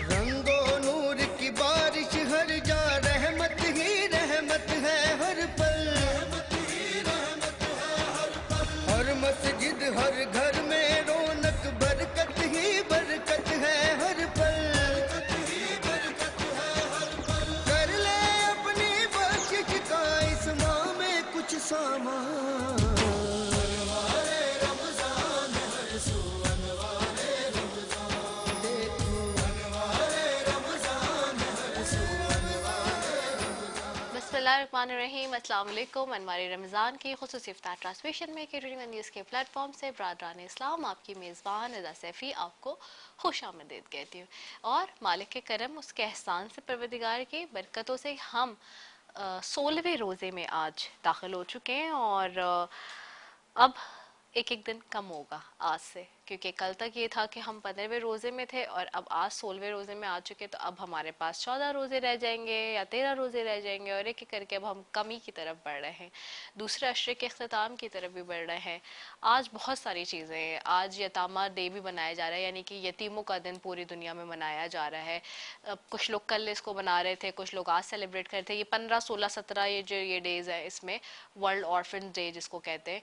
رنگو نور کی بارش ہر جا، رحمت ہی رحمت ہے ہر پل، ہر مسجد ہر گھر میں رونق، برکت ہی برکت ہے ہر پل، کر لے اپنی بخشش کا اس ماہ میں کچھ سامان، بسم اللہ الرحمن الرحیم۔ السلام علیکم۔ انوار رمضان کی خصوصی افطار ٹرانسمیشن میں کیٹرنگ نیوز کے پلیٹ فارم سے برادران اسلام آپ کی میزبان رضا سیفی آپ کو خوش آمدید کہتی ہوں، اور مالک کے کرم اس کے احسان سے پروردگار کی برکتوں سے ہم 16ویں روزے میں آج داخل ہو چکے ہیں، اور اب ایک ایک دن کم ہوگا آج سے، کیونکہ کل تک یہ تھا کہ ہم 15ویں روزے میں تھے اور اب آج 16ویں روزے میں آ چکے، تو اب ہمارے پاس 14 روزے رہ جائیں گے یا 13 روزے رہ جائیں گے، اور ایک ایک کر کے اب ہم کمی کی طرف بڑھ رہے ہیں، دوسرے عشرے کے اختتام کی طرف بھی بڑھ رہے ہیں۔ آج بہت ساری چیزیں ہیں، آج یتامہ ڈے بھی منایا جا رہا ہے، یعنی کہ یتیموں کا دن پوری دنیا میں منایا جا رہا ہے۔ کچھ لوگ کل اس کو منا رہے تھے، کچھ لوگ آج سیلیبریٹ کرتے تھے۔ یہ 15 16 17 یہ ڈیز ہیں، اس میں ورلڈ آرفن ڈے جس کو کہتے ہیں،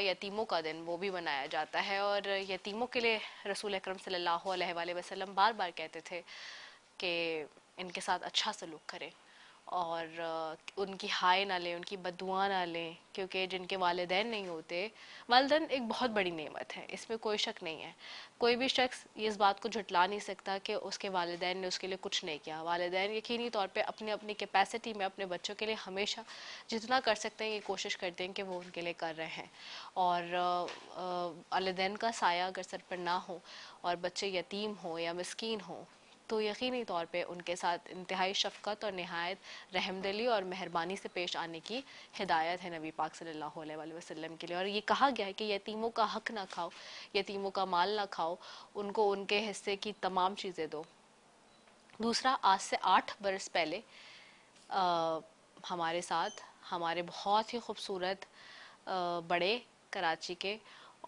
یتیموں کا دن، وہ بھی منایا جاتا ہے، اور یتیموں کے لیے رسول اکرم صلی اللہ علیہ وآلہ وسلم بار بار کہتے تھے کہ ان کے ساتھ اچھا سلوک کریں اور ان کی ہائے نہ لیں، ان کی بد دعا نہ لیں، کیونکہ جن کے والدین نہیں ہوتے، والدین ایک بہت بڑی نعمت ہے، اس میں کوئی شک نہیں ہے، کوئی بھی شخص اس بات کو جھٹلا نہیں سکتا کہ اس کے والدین نے اس کے لیے کچھ نہیں کیا۔ والدین یقینی طور پہ اپنی اپنی کیپیسٹی میں اپنے بچوں کے لیے ہمیشہ جتنا کر سکتے ہیں یہ کوشش کرتے ہیں کہ وہ ان کے لیے کر رہے ہیں، اور والدین کا سایہ اگر سر پر نہ ہو اور بچے یتیم ہوں یا مسکین ہوں تو یقینی طور پہ ان کے ساتھ انتہائی شفقت اور نہایت رحم دلی اور مہربانی سے پیش آنے کی ہدایت ہے نبی پاک صلی اللہ علیہ وآلہ وسلم کے لیے، اور یہ کہا گیا ہے کہ یتیموں کا حق نہ کھاؤ، یتیموں کا مال نہ کھاؤ، ان کو ان کے حصے کی تمام چیزیں دو۔ دوسرا، آج سے 8 برس پہلے ہمارے ساتھ ہمارے بہت ہی خوبصورت بڑے کراچی کے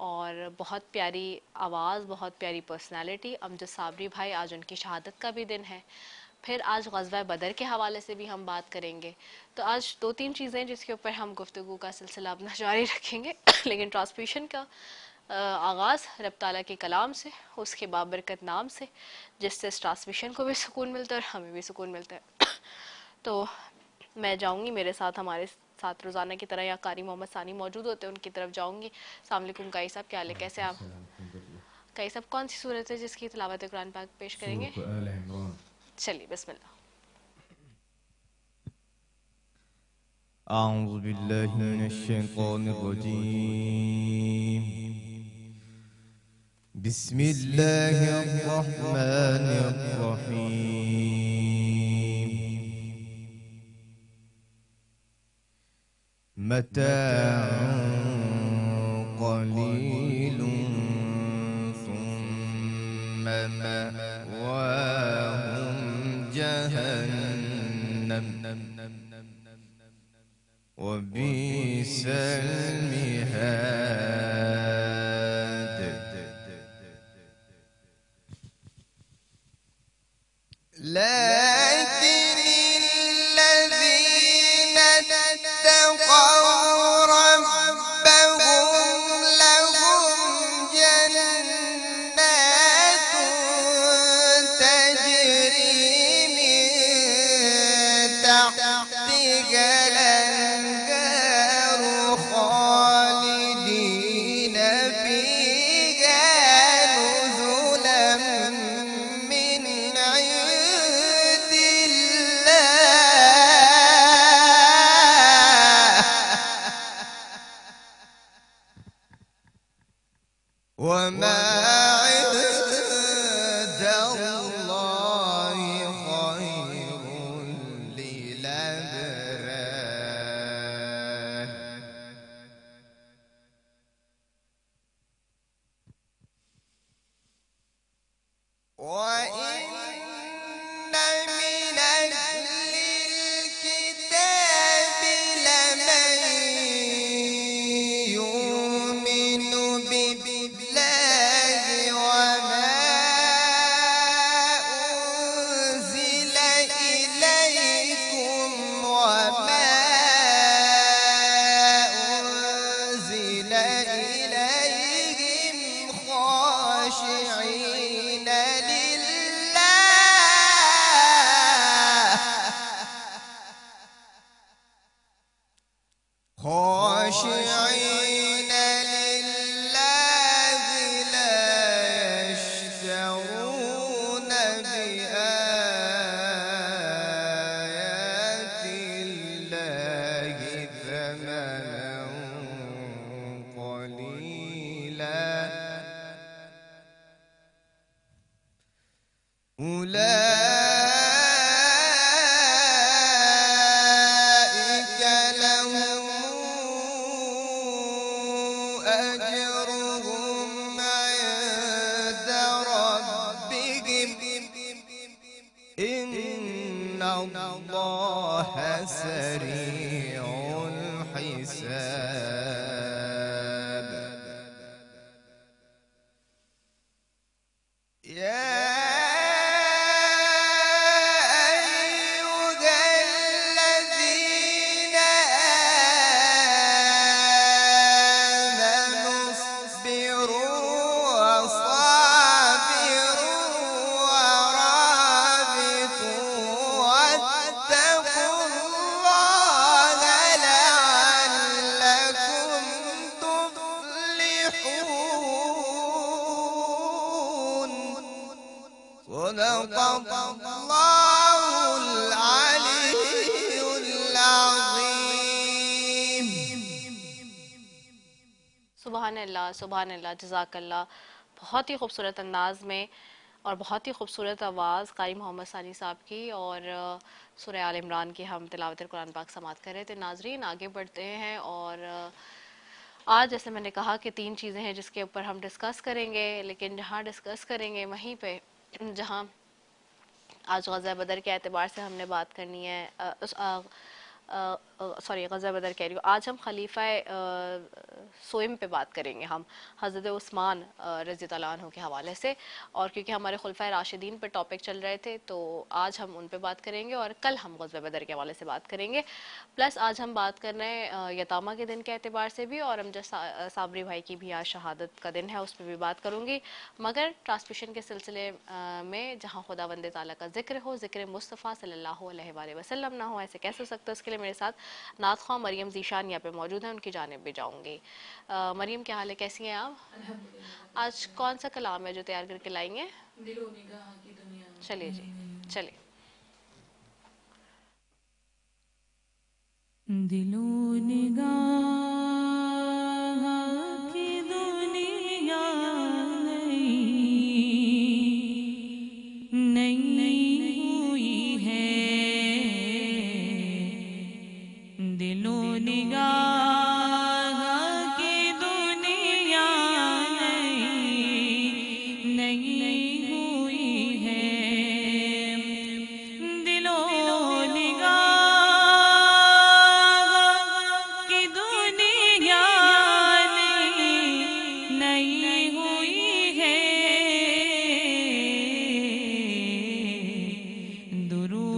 اور بہت پیاری آواز، بہت پیاری پرسنالٹی امجد صابری بھائی، آج ان کی شہادت کا بھی دن ہے۔ پھر آج غزوہ بدر کے حوالے سے بھی ہم بات کریں گے، تو آج 2-3 چیزیں جس کے اوپر ہم گفتگو کا سلسلہ اپنا جاری رکھیں گے، لیکن ٹرانسمیشن کا آغاز رب تعالیٰ کے کلام سے، اس کے بابرکت نام سے، جس سے اس ٹرانسمیشن کو بھی سکون ملتا ہے اور ہمیں بھی سکون ملتا ہے۔ تو میں جاؤں گی، میرے ساتھ ہمارے ساتھ روزانہ کی طرح یا قاری محمد ثانی موجود ہوتے ہیں، ان کی طرف جاؤں گی۔ السلام علیکم قاری صاحب، کیا حال ہے، کیسے آپ؟ قاری صاحب کون سی صورت ہے جس کی تلاوت قرآن پاک پیش کریں گے؟ سورۃ آل عمران۔ چلیے بسم اللہ۔ اعوذ باللہ من الشیطان الرجیم، بسم اللہ الرحمن الرحیم، متاع قلیل ثم مأواہم جہنم وبئس المہاد۔ لیکن الذین اتقوا ربهم لهم جنات تجری من تحتها الأنهار خالدین فیہا نزلا من عند اللہ وما عند اللہ خیر للأبرار۔ وَإِنَّ مِنَ أَهْلِ الْكِتَابِ لَمَن يُؤْمِنُ بِاللَّهِ أولئك لهم أجرهم عند ربهم إن الله سريع الحساب يا صدق الله العلي العظيم سبحان اللہ سبحان اللہ جزاک اللہ. بہت ہی خوبصورت انداز میں اور بہت ہی خوبصورت آواز قاری محمد ثانی صاحب کی، اور سورہ آل عمران کی ہم تلاوت قرآن پاک سماعت کر رہے تھے. ناظرین آگے بڑھتے ہیں، اور آج جیسے میں نے کہا کہ 3 چیزیں ہیں جس کے اوپر ہم ڈسکس کریں گے، لیکن جہاں ڈسکس کریں گے وہیں پہ جہاں آج غزوہ بدر کے اعتبار سے ہم نے بات کرنی ہے، غزوہ بدر کہہ رہی ہوں، آج ہم خلیفہ سوئم پہ بات کریں گے، ہم حضرت عثمان رضی اللہ عنہ کے حوالے سے، اور کیونکہ ہمارے خلفۂ راشدین پہ ٹاپک چل رہے تھے تو آج ہم ان پہ بات کریں گے، اور کل ہم غزوہ بدر کے حوالے سے بات کریں گے. پلس آج ہم بات کر رہے ہیں یتامہ کے دن کے اعتبار سے بھی، اور امجد صابری بھائی کی بھی آج شہادت کا دن ہے، اس پہ بھی بات کروں گی. مگر ٹرانسمیشن کے سلسلے میں جہاں خداوند تعالیٰ کا ذکر ہو، ذکر مصطفیٰ صلی اللہ علیہ وآلہ وسلم نہ ہو، ایسے کیسے ہو سکتا ہے؟ اس کے لیے میرے ساتھ نعت خواں مریم ذیشان یہاں پہ موجود ہیں، ان کی جانب بھی جاؤں گی. مریم کیا حال ہے، کیسی ہیں آپ؟ آج کون سا کلام ہے جو تیار کر کے لائیں گے؟ چلیے جی چلیے. دل و نگاہ کی دنیا نئی ہوئی ہے، دل و نگاہ کی دنیا نئی ہوئی ہے، دل و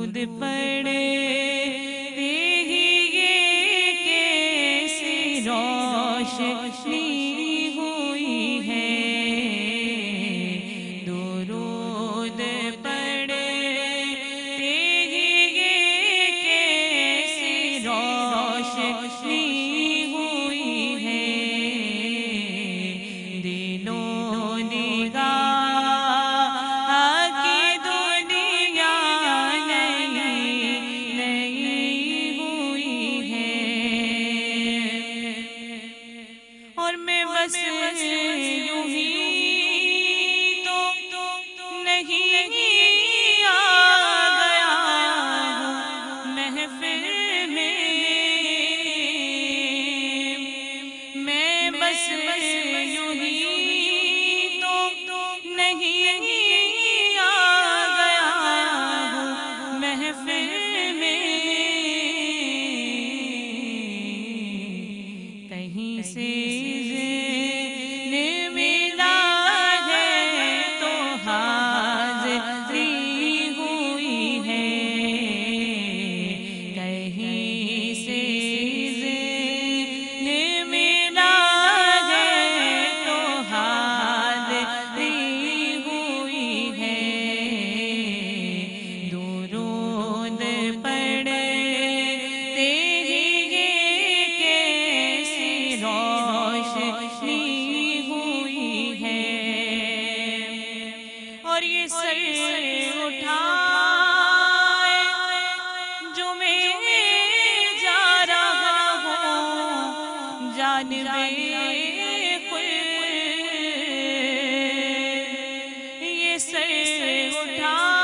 یہ سر اٹھا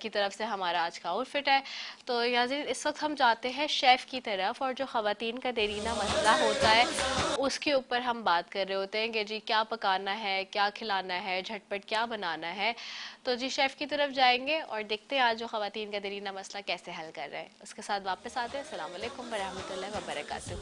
کی طرف سے ہمارا آج کا آؤٹ فٹ ہے. تو ناظرین اس وقت ہم جاتے ہیں شیف کی طرف، اور جو خواتین کا دیرینہ مسئلہ ہوتا ہے اس کے اوپر ہم بات کر رہے ہوتے ہیں کہ جی کیا پکانا ہے، کیا کھلانا ہے، جھٹ پٹ کیا بنانا ہے. تو جی شیف کی طرف جائیں گے اور دیکھتے ہیں آج جو خواتین کا دیرینہ مسئلہ کیسے حل کر رہے ہیں. اس کے ساتھ واپس آتے ہیں. السلام علیکم ورحمۃ اللہ وبرکاتہ.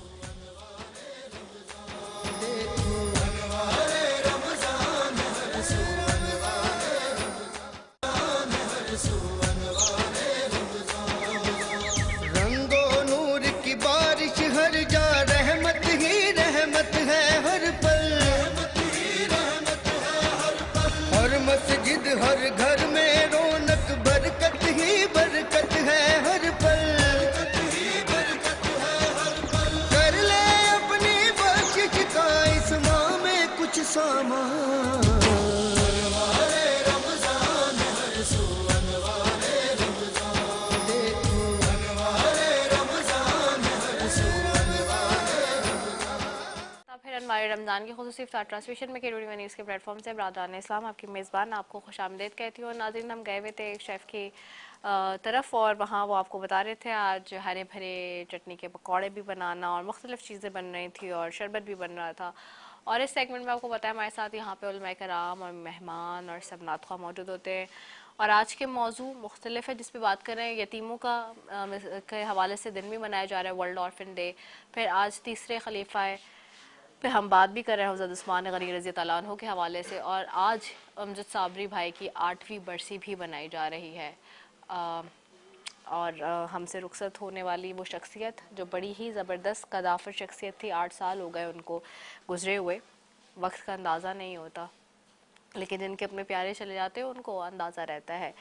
رنگو نور کی بارش ہر جا، رحمت ہی رحمت ہے ہر پل. ہر مسجد ہر گھر میں رونق، برکت ہی برکت ہے ہر پل. کر لے اپنی بخشش کا اس ماہ میں کچھ سامان. پھر ہمارے رمضان کی خصوصی افطار ٹرانسمیشن میں کیروڑی نیوز کے پلیٹ فارم سے برادران اسلام آپ کی میزبان آپ کو خوش آمدید کہتی ہوں. ناظرین ہم گئے ہوئے تھے ایک شیف کی طرف، اور وہاں وہ آپ کو بتا رہے تھے آج ہرے بھرے چٹنی کے پکوڑے بھی بنانا اور مختلف چیزیں بن رہی تھی اور شربت بھی بن رہا تھا. اور اس سیگمنٹ میں آپ کو بتایا ہمارے ساتھ یہاں پہ علماء کرام اور مہمان اور سب نعت خواہ موجود ہوتے ہیں. اور آج کے موضوع مختلف ہے جس پہ بات کر رہے ہیں یتیموں کے حوالے سے دن بھی منایا جا رہا ہے، ورلڈ آرفن ڈے. پھر آج تیسرے خلیفہ پہ ہم بات بھی کر رہے ہیں حضرت عثمان غنی رضی اللہ عنہ کے حوالے سے. اور آج امجد صابری بھائی کی 8ویں برسی بھی بنائی جا رہی ہے. اور ہم سے رخصت ہونے والی وہ شخصیت جو بڑی ہی زبردست قدافر شخصیت تھی، 8 سال ہو گئے ان کو گزرے ہوئے. وقت کا اندازہ نہیں ہوتا، لیکن جن کے اپنے پیارے چلے جاتے ہیں ان کو اندازہ رہتا ہے.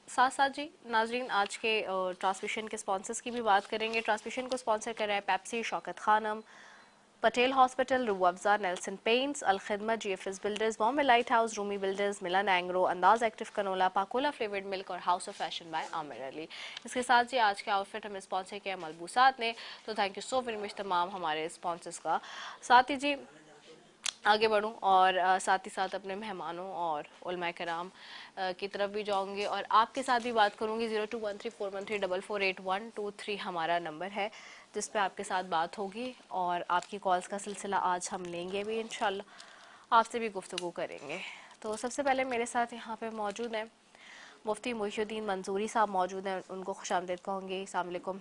ساتھ ساتھ جی ناظرین آج کے ٹرانسمیشن کے سپانسرز کی بھی بات کریں گے. ٹرانسمیشن کو سپانسر کر رہا ہے پیپسی، شوکت خانم، Patel hospital, Rooh Afza, Nelson paints, Alkhidmat, G F S builders, Bombay light house, Rumi builders, ملن Engro, Andaz active canola, Pakola flavoured milk اور house of fashion by Aamir Ali. اس کے ساتھ جی آج کے آؤٹ فٹ ہمیں سپانسر کیا ملبوسات نے. تو thank you so very much تمام ہمارے سپانسرز کا. ساتھ ہی جی آگے بڑھوں اور ساتھ ہی ساتھ اپنے مہمانوں اور علماء کرام کی طرف بھی جاؤں گی اور آپ کے ساتھ بھی بات کروں گی. 021341348123 ہمارا نمبر ہے جس پہ آپ کے ساتھ بات ہوگی اور آپ کی کالز کا سلسلہ آج ہم لیں گے بھی انشاءاللہ، آپ سے بھی گفتگو کریں گے. تو سب سے پہلے میرے ساتھ یہاں پہ موجود ہیں مفتی محی الدین منظوری صاحب موجود ہیں، ان کو خوش آمدید کہوں گی. السلام علیکم.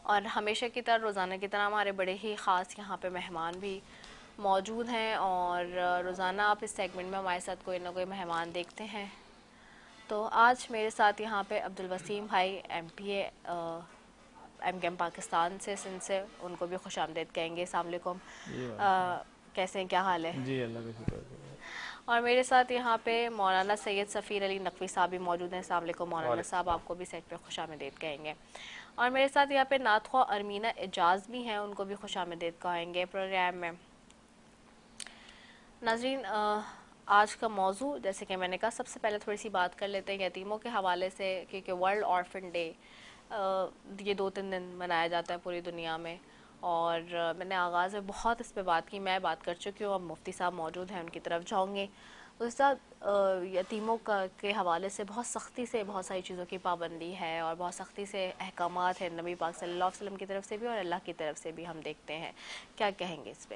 اور ہمیشہ کی طرح روزانہ کی طرح ہمارے بڑے ہی خاص یہاں پہ مہمان بھی موجود ہیں، اور روزانہ آپ اس سیگمنٹ میں ہمارے ساتھ کوئی نہ کوئی مہمان دیکھتے ہیں. تو آج میرے ساتھ یہاں پہ عبدالوسیم بھائی ایم پی اے ایم کیم پاکستان سے سندھ سے، ان کو بھی خوش آمدید کہیں گے. السلام علیکم. کیسے ہیں، کیا حال ہے؟ جی اللہ کا شکر ہے. اور میرے ساتھ یہاں پہ مولانا سید سفیر علی نقوی صاحب بھی موجود ہیں. السلام علیکم مولانا صاحب، آپ کو بھی سیٹ پہ خوش آمدید کہیں گے. اور میرے ساتھ یہاں پہ نعت خواہ ارمینہ اعجاز بھی ہیں، ان کو بھی خوش آمدید کہیں گے پروگرام میں. ناظرین آج کا موضوع جیسے کہ میں نے کہا، سب سے پہلے تھوڑی سی بات کر لیتے ہیں یتیموں کے حوالے سے، کیونکہ ورلڈ آرفن ڈے یہ 2-3 دن منایا جاتا ہے پوری دنیا میں. اور میں نے آغاز میں بہت اس پہ بات کی، میں بات کر چکی ہوں. اب مفتی صاحب موجود ہیں، ان کی طرف جاؤں گے. اس ساتھ یتیموں کے حوالے سے بہت سختی سے بہت ساری چیزوں کی پابندی ہے اور بہت سختی سے احکامات ہیں نبی پاک صلی اللہ علیہ وسلم کی طرف سے بھی اور اللہ کی طرف سے بھی ہم دیکھتے ہیں. کیا کہیں گے اس پہ؟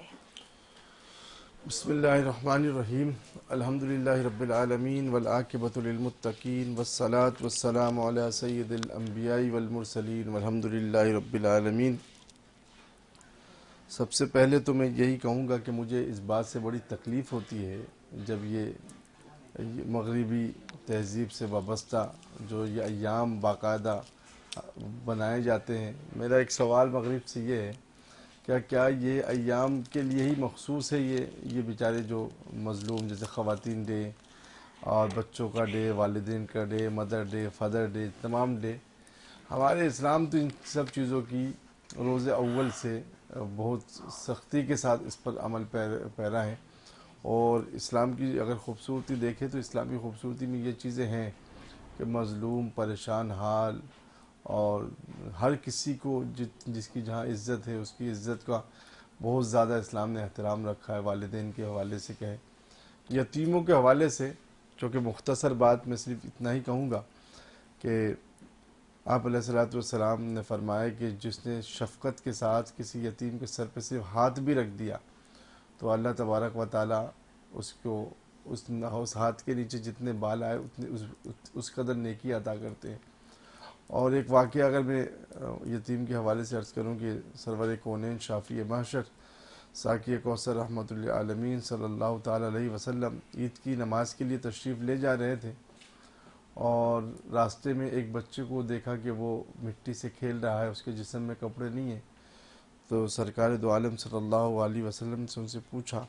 بسم اللہ الرحمن الرحیم. الحمدللہ رب العالمین والعاقبۃ للمتقین والصلاة والسلام علی سید الانبیاء والمرسلین والحمدللہ رب العالمین. سب سے پہلے تو میں یہی کہوں گا کہ مجھے اس بات سے بڑی تکلیف ہوتی ہے جب یہ مغربی تہذیب سے وابستہ جو یہ ایام باقاعدہ بنائے جاتے ہیں. میرا ایک سوال مغرب سے یہ ہے، کیا یہ ایام کے لیے ہی مخصوص ہے؟ یہ بیچارے جو مظلوم، جیسے خواتین ڈے اور بچوں کا ڈے، والدین کا day, mother day, father day, تمام ڈے. ہمارے اسلام تو ان سب چیزوں کی روز اول سے بہت سختی کے ساتھ اس پر عمل پیرا ہے. اور اسلام کی اگر خوبصورتی دیکھیں تو اسلامی خوبصورتی میں یہ چیزیں ہیں کہ مظلوم، پریشان حال اور ہر کسی کو جس کی جہاں عزت ہے اس کی عزت کا بہت زیادہ اسلام نے احترام رکھا ہے. والدین کے حوالے سے کہیں، یتیموں کے حوالے سے چونکہ مختصر بات میں صرف اتنا ہی کہوں گا کہ آپ علیہ الصلوۃ والسلام نے فرمایا کہ جس نے شفقت کے ساتھ کسی یتیم کے سر پہ صرف ہاتھ بھی رکھ دیا تو اللہ تبارک و تعالیٰ اس کو اس ہاتھ کے نیچے جتنے بال آئے اتنے اس قدر نیکی عطا کرتے ہیں۔ اور ایک واقعہ اگر میں یتیم کے حوالے سے عرض کروں کہ سرور کونین شافی محشر ساقی کوثر رحمۃ للعالمین صلی اللہ تعالیٰ علیہ وسلم عید کی نماز کے لیے تشریف لے جا رہے تھے، اور راستے میں ایک بچے کو دیکھا کہ وہ مٹی سے کھیل رہا ہے، اس کے جسم میں کپڑے نہیں ہیں، تو سرکار دو عالم صلی اللہ علیہ وسلم سے ان سے پوچھا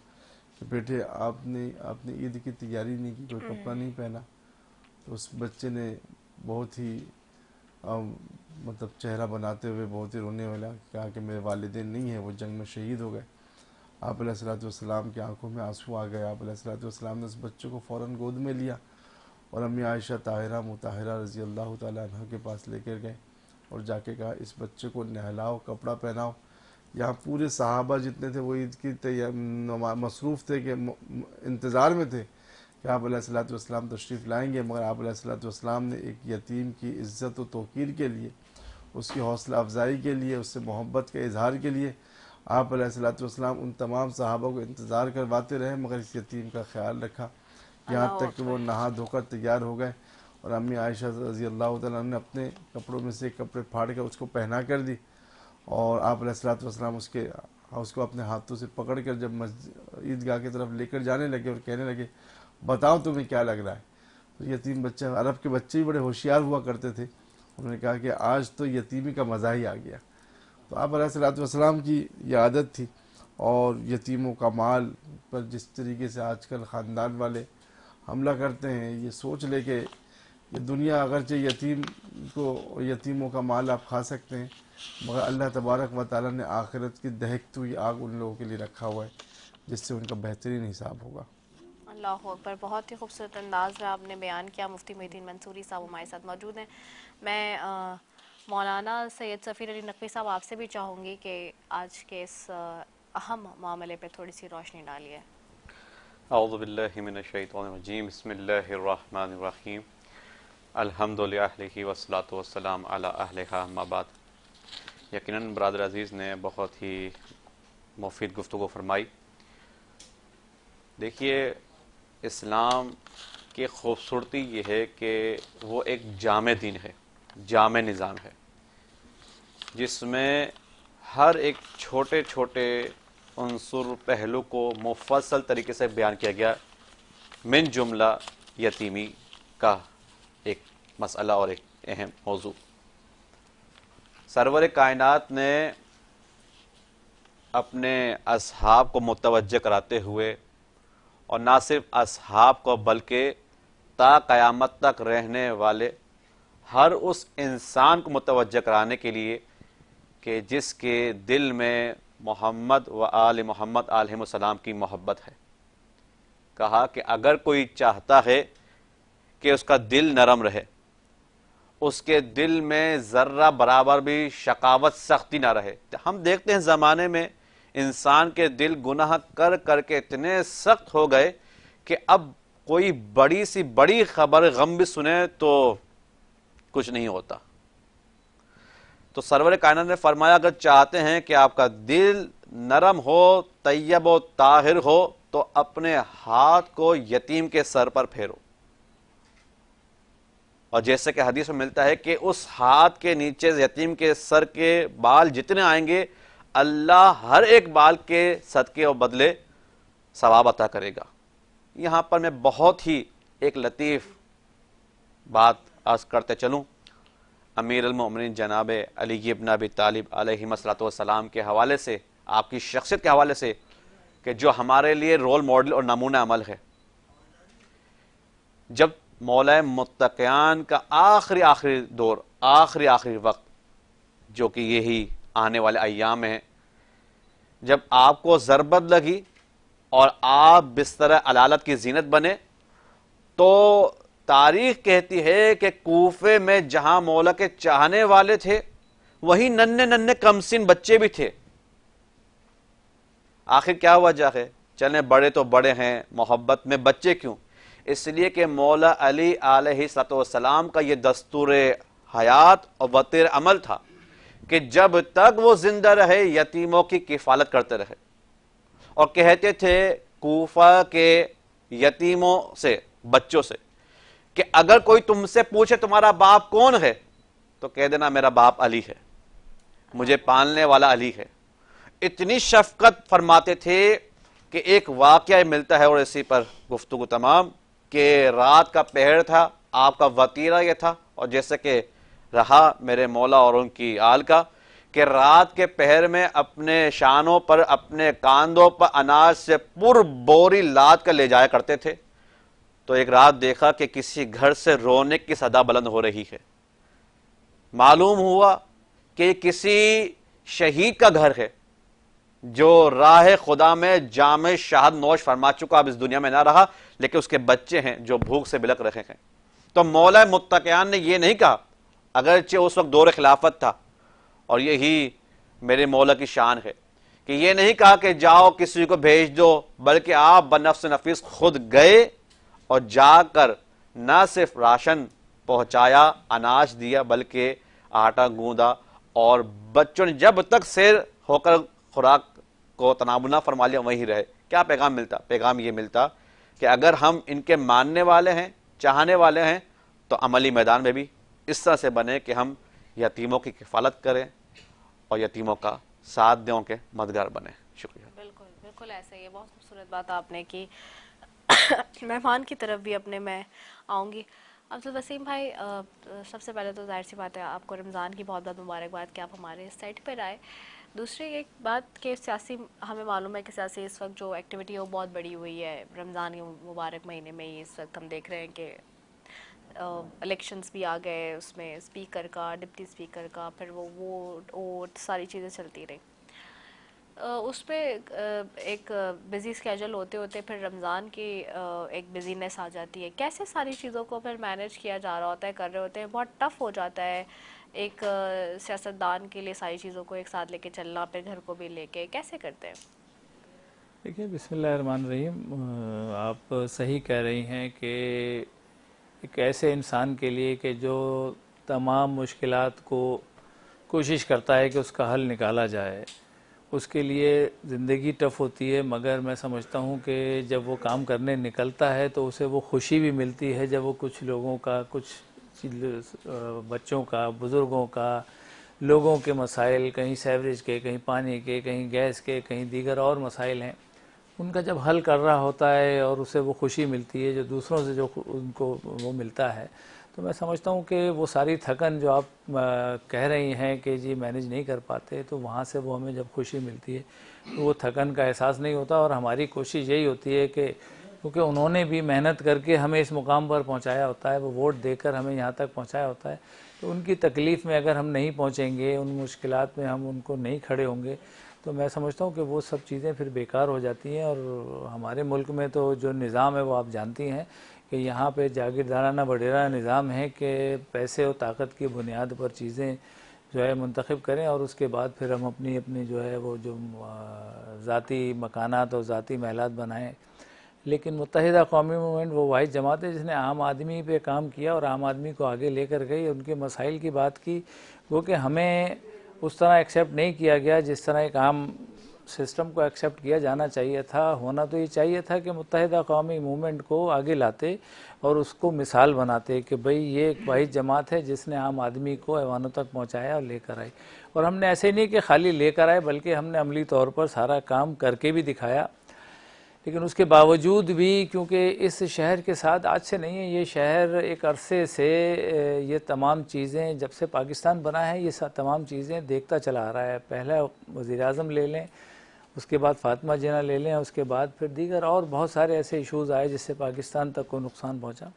کہ بیٹے آپ نے عید کی تیاری نہیں کی، کوئی کپڑا نہیں پہنا؟ تو اس بچے نے بہت ہی مطلب چہرہ بناتے ہوئے بہت ہی رونے والا کہا کہ میرے والدین نہیں ہیں، وہ جنگ میں شہید ہو گئے۔ آپ علیہ الصلوۃ والسلام کی آنکھوں میں آنسو آ گئے۔ آپ علیہ الصلوۃ والسلام نے اس بچے کو فوراً گود میں لیا اور امی عائشہ طاہرہ مطہرہ رضی اللہ تعالیٰ عنہ کے پاس لے کر گئے اور جا کے کہا اس بچے کو نہلاؤ، کپڑا پہناؤ۔ یہاں پورے صحابہ جتنے تھے وہ عید کی مصروف تھے کہ انتظار میں تھے کہ آپ علیہ الصلوۃ والسلام تشریف لائیں گے، مگر آپ علیہ الصلوۃ والسلام نے ایک یتیم کی عزت و توقیر کے لیے، اس کی حوصلہ افزائی کے لیے، اس سے محبت کے اظہار کے لیے آپ علیہ الصلوۃ والسلام ان تمام صحابہ کو انتظار کرواتے رہے، مگر اس یتیم کا خیال رکھا، یہاں تک کہ وہ نہا دھو کر تیار ہو گئے اور امی عائشہ رضی اللہ تعالیٰ نے اپنے کپڑوں میں سے کپڑے پھاڑ کر اس کو پہنا کر دی، اور آپ علیہ الصلوۃ والسلام اس کو اپنے ہاتھوں سے پکڑ کر جب عیدگاہ کی طرف لے کر جانے لگے اور کہنے لگے بتاؤ تمہیں کیا لگ رہا ہے؟ تو یتیم بچہ، عرب کے بچے بھی بڑے ہوشیار ہوا کرتے تھے، انہوں نے کہا کہ آج تو یتیمی کا مزہ ہی آ گیا۔ تو آپ علیہ الصلوۃ والسلام کی یہ عادت تھی، اور یتیموں کا مال پر جس طریقے سے آج کل خاندان والے حملہ کرتے ہیں، یہ سوچ لے کہ یہ دنیا اگرچہ یتیموں کا مال آپ کھا سکتے ہیں، مگر اللہ تبارک و تعالیٰ نے آخرت کی دہکتی ہوئی آگ ان لوگوں کے لیے رکھا ہوا ہے جس سے ان کا بہترین حساب ہوگا۔ اللہ اکبر، بہت ہی خوبصورت انداز میں آپ نے بیان کیا۔ مفتی محی الدین منصوری صاحب ہمارے ساتھ موجود ہیں۔ میں مولانا سید ظفیر علی نقوی صاحب آپ سے بھی چاہوں گی کہ آج کے اس اہم معاملے پہ تھوڑی سی روشنی ڈالیے۔ اعوذ باللہ من الشیطان الرجیم، بسم اللہ الرحمن الرحیم، الحمد للہ والصلاۃ والسلام علی اہلہا، اما بعد۔ یقیناً برادر عزیز نے بہت ہی مفید گفتگو فرمائی۔ دیکھیے، اسلام کی خوبصورتی یہ ہے کہ وہ ایک جامع دین ہے، جامع نظام ہے، جس میں ہر ایک چھوٹے چھوٹے عنصر پہلو کو مفصل طریقے سے بیان کیا گیا، من جملہ یتیمی کا ایک مسئلہ اور ایک اہم موضوع۔ سرور کائنات نے اپنے اصحاب کو متوجہ کراتے ہوئے، اور نہ صرف اصحاب کو بلکہ تا قیامت تک رہنے والے ہر اس انسان کو متوجہ کرانے کے لیے کہ جس کے دل میں محمد و آل محمد علیہ السلام کی محبت ہے، کہا کہ اگر کوئی چاہتا ہے کہ اس کا دل نرم رہے، اس کے دل میں ذرہ برابر بھی شقاوت سختی نہ رہے۔ ہم دیکھتے ہیں زمانے میں انسان کے دل گناہ کر کر کے اتنے سخت ہو گئے کہ اب کوئی بڑی سی بڑی خبر غم بھی سنے تو کچھ نہیں ہوتا۔ تو سرور کائنات نے فرمایا اگر چاہتے ہیں کہ آپ کا دل نرم ہو، طیب و طاہر ہو، تو اپنے ہاتھ کو یتیم کے سر پر پھیرو، اور جیسے کہ حدیث میں ملتا ہے کہ اس ہاتھ کے نیچے یتیم کے سر کے بال جتنے آئیں گے، اللہ ہر ایک بال کے صدقے اور بدلے ثواب عطا کرے گا۔ یہاں پر میں بہت ہی ایک لطیف بات عرض کرتے چلوں، امیر المومنین جناب علی ابن ابی طالب علیہ السلام کے حوالے سے، آپ کی شخصیت کے حوالے سے، کہ جو ہمارے لیے رول ماڈل اور نمونہ عمل ہے۔ جب مولا متقیان کا آخری دور، آخری وقت، جو کہ یہی آنے والے ایام ہیں، جب آپ کو ضربت لگی اور آپ بستر علالت کی زینت بنے، تو تاریخ کہتی ہے کہ کوفے میں جہاں مولا کے چاہنے والے تھے، وہیں ننھے کمسن بچے بھی تھے۔ آخر کیا ہوا جا ہے؟ چلیں بڑے تو بڑے ہیں، محبت میں بچے کیوں؟ اس لیے کہ مولا علی علیہ السلام کا یہ دستور حیات اور وطیر عمل تھا کہ جب تک وہ زندہ رہے یتیموں کی کفالت کرتے رہے، اور کہتے تھے کوفہ کے یتیموں سے، بچوں سے، کہ اگر کوئی تم سے پوچھے تمہارا باپ کون ہے تو کہہ دینا میرا باپ علی ہے، مجھے پالنے والا علی ہے۔ اتنی شفقت فرماتے تھے کہ ایک واقعہ ملتا ہے اور اسی پر گفتگو تمام، کہ رات کا پہر تھا، آپ کا وطیرہ یہ تھا، اور جیسے کہ رہا میرے مولا اور ان کی آل کا، کہ رات کے پہر میں اپنے شانوں پر، اپنے کاندھوں پر اناج سے پر بوری لاد کر لے جایا کرتے تھے۔ تو ایک رات دیکھا کہ کسی گھر سے رونے کی صدا بلند ہو رہی ہے، معلوم ہوا کہ کسی شہید کا گھر ہے جو راہ خدا میں جام شہد نوش فرما چکا، اب اس دنیا میں نہ رہا، لیکن اس کے بچے ہیں جو بھوک سے بلک رہے ہیں۔ تو مولا متقیان نے یہ نہیں کہا، اگرچہ اس وقت دور خلافت تھا اور یہی میرے مولا کی شان ہے، کہ یہ نہیں کہا کہ جاؤ کسی کو بھیج دو، بلکہ آپ بنفس نفیس خود گئے اور جا کر نہ صرف راشن پہنچایا، اناج دیا، بلکہ آٹا گوندا، اور بچوں نے جب تک سیر ہو کر خوراک کو تناول نہ فرما لیا وہیں رہے۔ کیا پیغام ملتا؟ پیغام یہ ملتا کہ اگر ہم ان کے ماننے والے ہیں، چاہنے والے ہیں، تو عملی میدان میں بھی اس طرح سے بنے کہ ہم یتیموں کی کفالت کریں اور یتیموں کا ساتھ دیں، کے مددگار بنیں۔ شکریہ۔ بالکل بالکل ایسا ہی ہے، بہت خوبصورت بات آپ نے کی۔ مہمان کی طرف بھی اپنے میں آؤں گی۔ عبدالوسیم بھائی، سب سے پہلے تو ظاہر سی بات ہے آپ کو رمضان کی بہت بہت مبارکباد کہ آپ ہمارے اس سائٹ پر آئے۔ دوسری ایک بات کہ سیاسی، ہمیں معلوم ہے کہ سیاسی اس وقت جو ایکٹیویٹی ہے وہ بہت بڑی ہوئی ہے رمضان کے مبارک مہینے میں ہی۔ اس وقت ہم دیکھ رہے ہیں کہ الیکشنز بھی آ گئے، اس میں اسپیکر کا، ڈپٹی اسپیکر کا، پھر وہ ووٹ ساری چیزیں چلتی رہی۔ اس پہ ایک بزی اسکیجول ہوتے ہوتے پھر رمضان کی ایک بزینس آ جاتی ہے۔ کیسے ساری چیزوں کو پھر مینیج کیا جا رہا ہوتا ہے، کر رہے ہوتے ہیں؟ بہت ٹف ہو جاتا ہے ایک سیاستدان کے لیے ساری چیزوں کو ایک ساتھ لے کے چلنا، پھر گھر کو بھی لے کے، کیسے کرتے ہیں؟ دیکھیے، بسم اللہ الرحمن الرحیم، آپ صحیح کہہ رہی ہیں کہ ایک ایسے انسان کے لیے کہ جو تمام مشکلات کو کوشش کرتا ہے کہ اس کا حل نکالا جائے، اس کے لیے زندگی ٹف ہوتی ہے، مگر میں سمجھتا ہوں کہ جب وہ کام کرنے نکلتا ہے تو اسے وہ خوشی بھی ملتی ہے جب وہ کچھ لوگوں کا، کچھ بچوں کا، بزرگوں کا، لوگوں کے مسائل، کہیں سیوریج کے، کہیں پانی کے، کہیں گیس کے، کہیں دیگر اور مسائل ہیں، ان کا جب حل کر رہا ہوتا ہے اور اسے وہ خوشی ملتی ہے جو دوسروں سے جو ان کو وہ ملتا ہے، تو میں سمجھتا ہوں کہ وہ ساری تھکن جو آپ کہہ رہی ہیں کہ جی مینیج نہیں کر پاتے، تو وہاں سے وہ ہمیں جب خوشی ملتی ہے تو وہ تھکن کا احساس نہیں ہوتا۔ اور ہماری کوشش یہی ہوتی ہے کہ کیونکہ انہوں نے بھی محنت کر کے ہمیں اس مقام پر پہنچایا ہوتا ہے، وہ ووٹ دے کر ہمیں یہاں تک پہنچایا ہوتا ہے، تو ان کی تکلیف میں اگر ہم نہیں پہنچیں گے، ان مشکلات میں ہم ان کو نہیں کھڑے ہوں گے، تو میں سمجھتا ہوں کہ وہ سب چیزیں پھر بیکار ہو جاتی ہیں۔ اور ہمارے ملک میں تو جو نظام ہے وہ آپ جانتی ہیں کہ یہاں پہ جاگیردارانہ وڈیرا نظام ہے کہ پیسے اور طاقت کی بنیاد پر چیزیں جو ہے منتخب کریں، اور اس کے بعد پھر ہم اپنی جو ہے وہ جو ذاتی مکانات اور ذاتی محلات بنائیں۔ لیکن متحدہ قومی موومنٹ وہ واحد جماعت ہے جس نے عام آدمی پہ کام کیا اور عام آدمی کو آگے لے کر گئی، ان کے مسائل کی بات کی، وہ کہ ہمیں اس طرح ایکسیپٹ نہیں کیا گیا جس طرح ایک عام سسٹم کو ایکسیپٹ کیا جانا چاہیے تھا۔ ہونا تو یہ چاہیے تھا کہ متحدہ قومی موومنٹ کو آگے لاتے اور اس کو مثال بناتے کہ بھئی یہ ایک واحد جماعت ہے جس نے عام آدمی کو ایوانوں تک پہنچایا اور لے کر آئی۔ اور ہم نے ایسے نہیں کہ خالی لے کر آئے، بلکہ ہم نے عملی طور پر سارا کام کر کے بھی دکھایا۔ لیکن اس کے باوجود بھی کیونکہ اس شہر کے ساتھ آج سے نہیں ہے، یہ شہر ایک عرصے سے یہ تمام چیزیں جب سے پاکستان بنا ہے یہ تمام چیزیں دیکھتا چلا آ رہا ہے۔ پہلا وزیر اعظم لے لیں، اس کے بعد فاطمہ جناح لے لیں، اس کے بعد پھر دیگر اور بہت سارے ایسے ایشوز آئے جس سے پاکستان تک کو نقصان پہنچا۔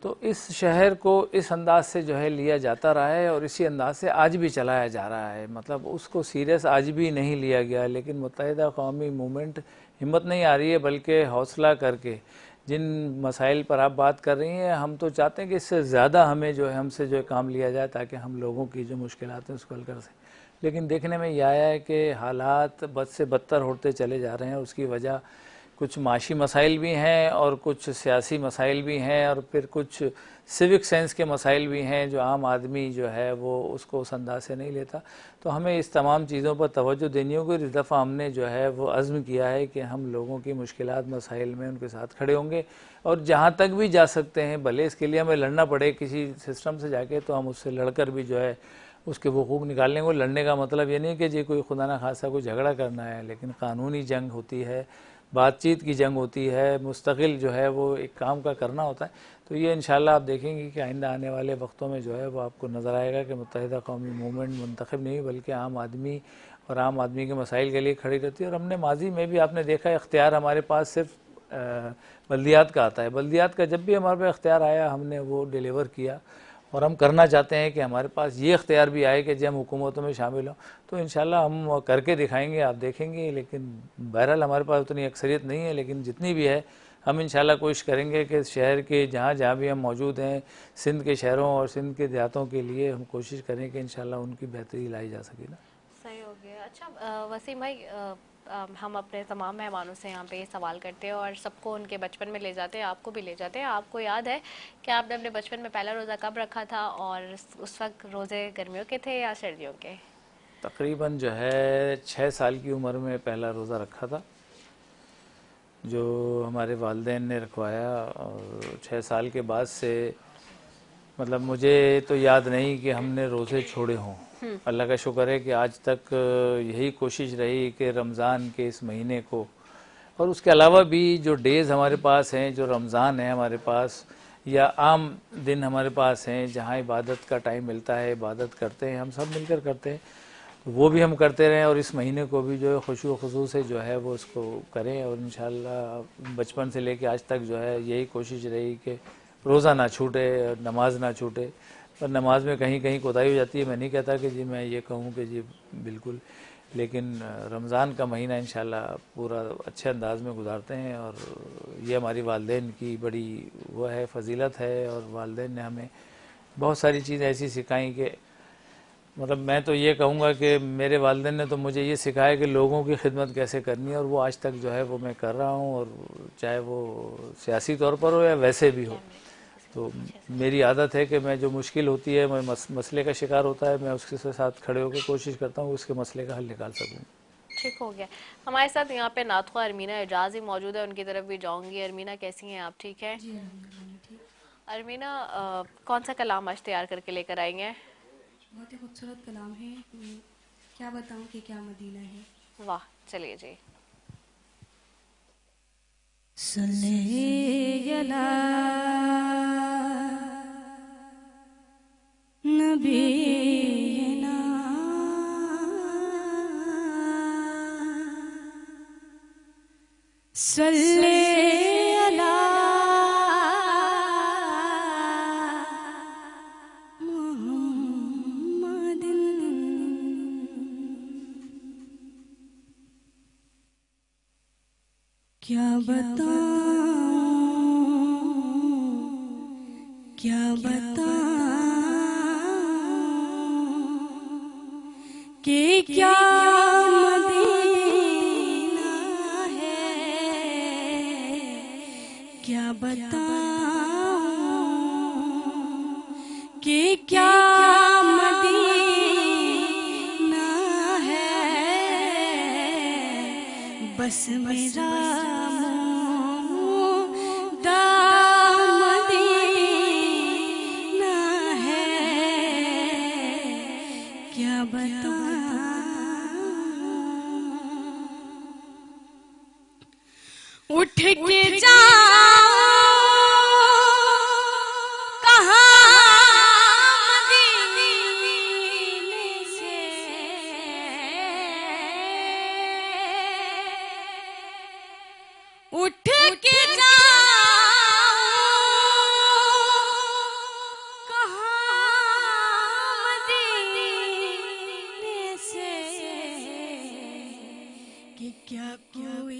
تو اس شہر کو اس انداز سے جو ہے لیا جاتا رہا ہے اور اسی انداز سے آج بھی چلایا جا رہا ہے، مطلب اس کو سیریس آج بھی نہیں لیا گیا۔ لیکن متحدہ قومی موومنٹ ہمت نہیں آ رہی ہے، بلکہ حوصلہ کر کے جن مسائل پر آپ بات کر رہی ہیں، ہم تو چاہتے ہیں کہ اس سے زیادہ ہمیں جو ہے ہم سے جو کام لیا جائے تاکہ ہم لوگوں کی جو مشکلات ہیں اس کو حل کر سکیں۔ لیکن دیکھنے میں یہ آیا ہے کہ حالات بد سے بدتر ہوتے چلے جا رہے ہیں۔ اس کی وجہ کچھ معاشی مسائل بھی ہیں اور کچھ سیاسی مسائل بھی ہیں اور پھر کچھ سیوک سینس کے مسائل بھی ہیں جو عام آدمی جو ہے وہ اس کو اس انداز سے نہیں لیتا. تو ہمیں اس تمام چیزوں پر توجہ دینی ہوگی. اس دفعہ ہم نے جو ہے وہ عزم کیا ہے کہ ہم لوگوں کی مشکلات مسائل میں ان کے ساتھ کھڑے ہوں گے اور جہاں تک بھی جا سکتے ہیں بھلے اس کے لیے ہمیں لڑنا پڑے کسی سسٹم سے جا کے تو ہم اس سے لڑ کر بھی جو ہے اس کے حقوق نکالنے کو. لڑنے کا مطلب یہ نہیں کہ جی کوئی خدا نہ خاصا کوئی جھگڑا کرنا ہے, لیکن قانونی جنگ ہوتی ہے, بات چیت کی جنگ ہوتی ہے, مستقل جو ہے وہ ایک کام کا کرنا ہوتا ہے. تو یہ انشاءاللہ آپ دیکھیں گے کہ آئندہ آنے والے وقتوں میں جو ہے وہ آپ کو نظر آئے گا کہ متحدہ قومی موومنٹ منتخب نہیں بلکہ عام آدمی اور عام آدمی کے مسائل کے لیے کھڑی رہتی ہے. اور ہم نے ماضی میں بھی آپ نے دیکھا اختیار ہمارے پاس صرف بلدیات کا آتا ہے. بلدیات کا جب بھی ہمارے پاس اختیار آیا ہم نے وہ ڈیلیور کیا اور ہم کرنا چاہتے ہیں کہ ہمارے پاس یہ اختیار بھی آئے کہ جب ہم حکومتوں میں شامل ہوں تو انشاءاللہ ہم کر کے دکھائیں گے, آپ دیکھیں گے. لیکن بہرحال ہمارے پاس اتنی اکثریت نہیں ہے, لیکن جتنی بھی ہے ہم انشاءاللہ کوشش کریں گے کہ شہر کے جہاں جہاں بھی ہم موجود ہیں سندھ کے شہروں اور سندھ کے دیہاتوں کے لیے ہم کوشش کریں کہ انشاءاللہ ان کی بہتری لائی جا سکے نا. صحیح ہو گیا. اچھا وسیم بھائی, ہم اپنے تمام مہمانوں سے یہاں پہ یہ سوال کرتے ہیں اور سب کو ان کے بچپن میں لے جاتے ہیں, آپ کو بھی لے جاتے ہیں. آپ کو یاد ہے کہ آپ نے اپنے بچپن میں پہلا روزہ کب رکھا تھا اور اس وقت روزے گرمیوں کے تھے یا سردیوں کے؟ تقریباً جو ہے 6 سال کی عمر میں پہلا روزہ رکھا تھا جو ہمارے والدین نے رکھوایا, اور 6 سال کے بعد سے مطلب مجھے تو یاد نہیں کہ ہم نے روزے چھوڑے ہوں. اللہ کا شکر ہے کہ آج تک یہی کوشش رہی کہ رمضان کے اس مہینے کو اور اس کے علاوہ بھی جو ڈیز ہمارے پاس ہیں, جو رمضان ہے ہمارے پاس یا عام دن ہمارے پاس ہیں جہاں عبادت کا ٹائم ملتا ہے عبادت کرتے ہیں, ہم سب مل کر کرتے ہیں, وہ بھی ہم کرتے رہیں اور اس مہینے کو بھی جو ہے خشوع و خضوع سے جو ہے وہ اس کو کریں. اور انشاءاللہ بچپن سے لے کے آج تک جو ہے یہی کوشش رہی کہ روزہ نہ چھوٹے, نماز نہ چھوٹے. اور نماز میں کہیں کہیں کوتاہی ہو جاتی ہے, میں نہیں کہتا کہ جی میں یہ کہوں کہ جی بالکل, لیکن رمضان کا مہینہ انشاءاللہ پورا اچھے انداز میں گزارتے ہیں اور یہ ہماری والدین کی بڑی وہ ہے فضیلت ہے. اور والدین نے ہمیں بہت ساری چیزیں ایسی سکھائیں کہ مطلب میں تو یہ کہوں گا کہ میرے والدین نے تو مجھے یہ سکھایا کہ لوگوں کی خدمت کیسے کرنی ہے, اور وہ آج تک جو ہے وہ میں کر رہا ہوں, اور چاہے وہ سیاسی طور پر ہو یا ویسے بھی ہو. تو میری عادت ہے کہ میں جو مشکل ہوتی ہے میں مسئلے کا شکار ہوتا ہے میں اس کے ساتھ کھڑے ہو کے کوشش کرتا ہوں اس کے مسئلے کا حل نکال سکوں. ٹھیک ہو گیا. ہمارے ساتھ یہاں پہ نعت خواہ ارمینا اعجاز ہی موجود ہے, ان کی طرف بھی جاؤں گی. ارمینا کیسی ہیں آپ, ٹھیک ہے؟ جی الحمدللہ ٹھیک. ارمینا کون سا کلام آج تیار کر کے لے کر آئیں گے؟ بہت ہی خوبصورت کلام ہے, کیا بتاؤں کہ کیا مدینہ ہے. واہ, چلیے جی. صلی علی نبینا صلی علی محمد. کیا بتاؤں کہ کیا مدینہ ہے, کیا بتاؤں کہ کیا مدینہ ہے. بس میرا اٹھ کے جاؤں کہاں مدینے سے, اٹھ کے جاؤں کہاں مدینے سے کہ کیا کوئی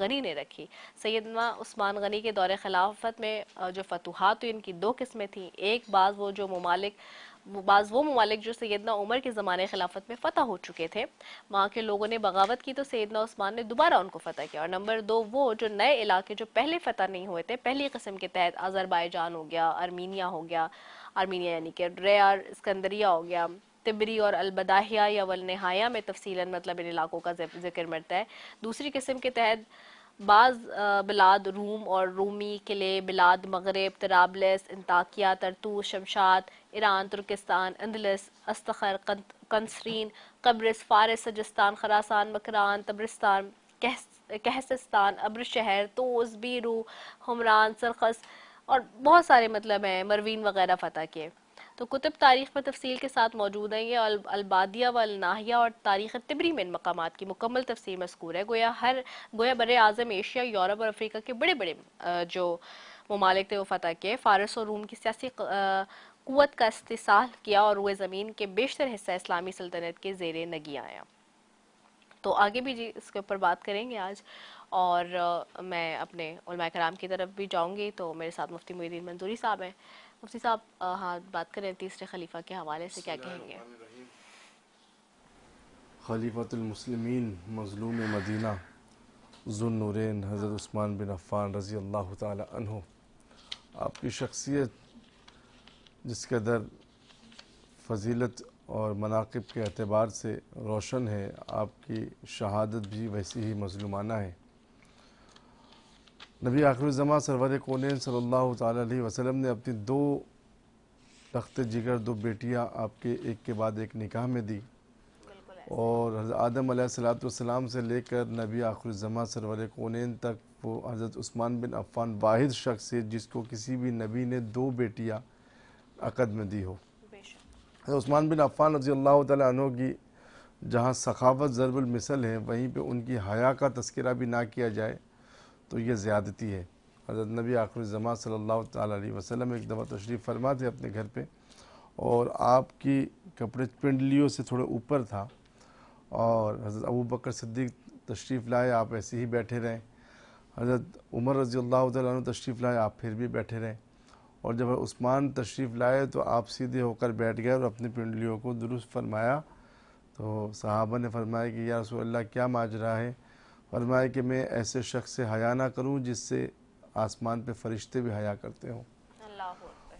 غنی نے رکھی۔ سیدنا عثمان غنی کے دور خلافت میں جو فتوحات ہوئی ان کی دو قسمیں تھیں، ایک بعض وہ ممالک جو سیدنا عمر کے زمانے خلافت میں فتح ہو چکے تھے، وہاں کے لوگوں نے بغاوت کی تو سیدنا عثمان نے دوبارہ ان کو فتح کیا، اور نمبر دو وہ جو نئے علاقے جو پہلے فتح نہیں ہوئے تھے، پہلی قسم کے تحت آذربائیجان ہو گیا، آرمینیا یعنی کہ ریار اسکندریہ ہو گیا، تبری اور البداہیہ یا والنہایہ میں تفصیلاً مطلب ان علاقوں کا ذکر ملتا ہے۔ دوسری قسم کے تحت بعض بلاد روم اور رومی قلعے، بلاد مغرب، طرابلس، انطاکیہ، طرطوس، شمشاد، ایران، ترکستان، اندلس، استخر، قنسرین، قبرص، فارس، سجستان، خراسان، مکران، تبرستان، کہسستان، ابر شہر، توس، بیرو، حمران، سرخس اور بہت سارے مطلب ہیں، مروین وغیرہ فتح کیے۔ تو کتب تاریخ میں تفصیل کے ساتھ موجود ہیں، یہ البادیہ و الناہیہ اور تاریخ تبری میں ان مقامات کی مکمل تفصیل مذکور ہے۔ گویا بر اعظم ایشیا، یورپ اور افریقہ کے بڑے بڑے جو ممالک تھے وہ فتح کیے، فارس اور روم کی سیاسی قوت کا استحصال کیا اور روئے زمین کے بیشتر حصہ اسلامی سلطنت کے زیر نگی آیا۔ تو آگے بھی جی اس کے اوپر بات کریں گے آج، اور میں اپنے علماء کرام کی طرف بھی جاؤں گی، تو میرے ساتھ مفتی محی الدین منظوری صاحب ہیں۔ مفتی صاحب ہاں بات کریں تیسرے خلیفہ کے حوالے سے، کیا کہیں گے؟ خلیفۃ المسلمین، مظلوم مدینہ، ذو النورین حضرت عثمان بن عفان رضی اللہ تعالی عنہ، آپ کی شخصیت جس قدر فضیلت اور مناقب کے اعتبار سے روشن ہے، آپ کی شہادت بھی ویسی ہی مظلومانہ ہے۔ نبی آخر الزماں سرور کونین صلی اللہ تعالی علیہ وسلم نے اپنی دو تخت جگر، دو بیٹیاں آپ کے ایک کے بعد ایک نکاح میں دی، اور حضرت آدم علیہ السلام سے لے کر نبی آخر الزماں سرور کونین تک وہ حضرت عثمان بن عفان واحد شخص ہے جس کو کسی بھی نبی نے دو بیٹیاں عقد میں دی ہو۔ حضرت عثمان بن عفان رضی اللہ تعالیٰ عنہ کی جہاں سخاوت ضرب المثل ہے، وہیں پہ ان کی حیا کا تذکرہ بھی نہ کیا جائے تو یہ زیادتی ہے۔ حضرت نبی آخر الزماں صلی اللہ تعالیٰ علیہ وسلم ایک دفعہ تشریف فرما تھے اپنے گھر پہ، اور آپ کی کپڑے پنڈلیوں سے تھوڑے اوپر تھا، اور حضرت ابو بکر صدیق تشریف لائے، آپ ایسے ہی بیٹھے رہیں، حضرت عمر رضی اللہ تعالیٰ عنہ تشریف لائے، آپ پھر بھی بیٹھے رہیں، اور جب عثمان تشریف لائے تو آپ سیدھے ہو کر بیٹھ گئے اور اپنی پنڈلیوں کو درست فرمایا۔ تو صحابہ نے فرمایا کہ یا رسول اللہ کیا ماجرا ہے؟ فرمایا کہ میں ایسے شخص سے حیا نہ کروں جس سے آسمان پہ فرشتے بھی حیا کرتے ہوں۔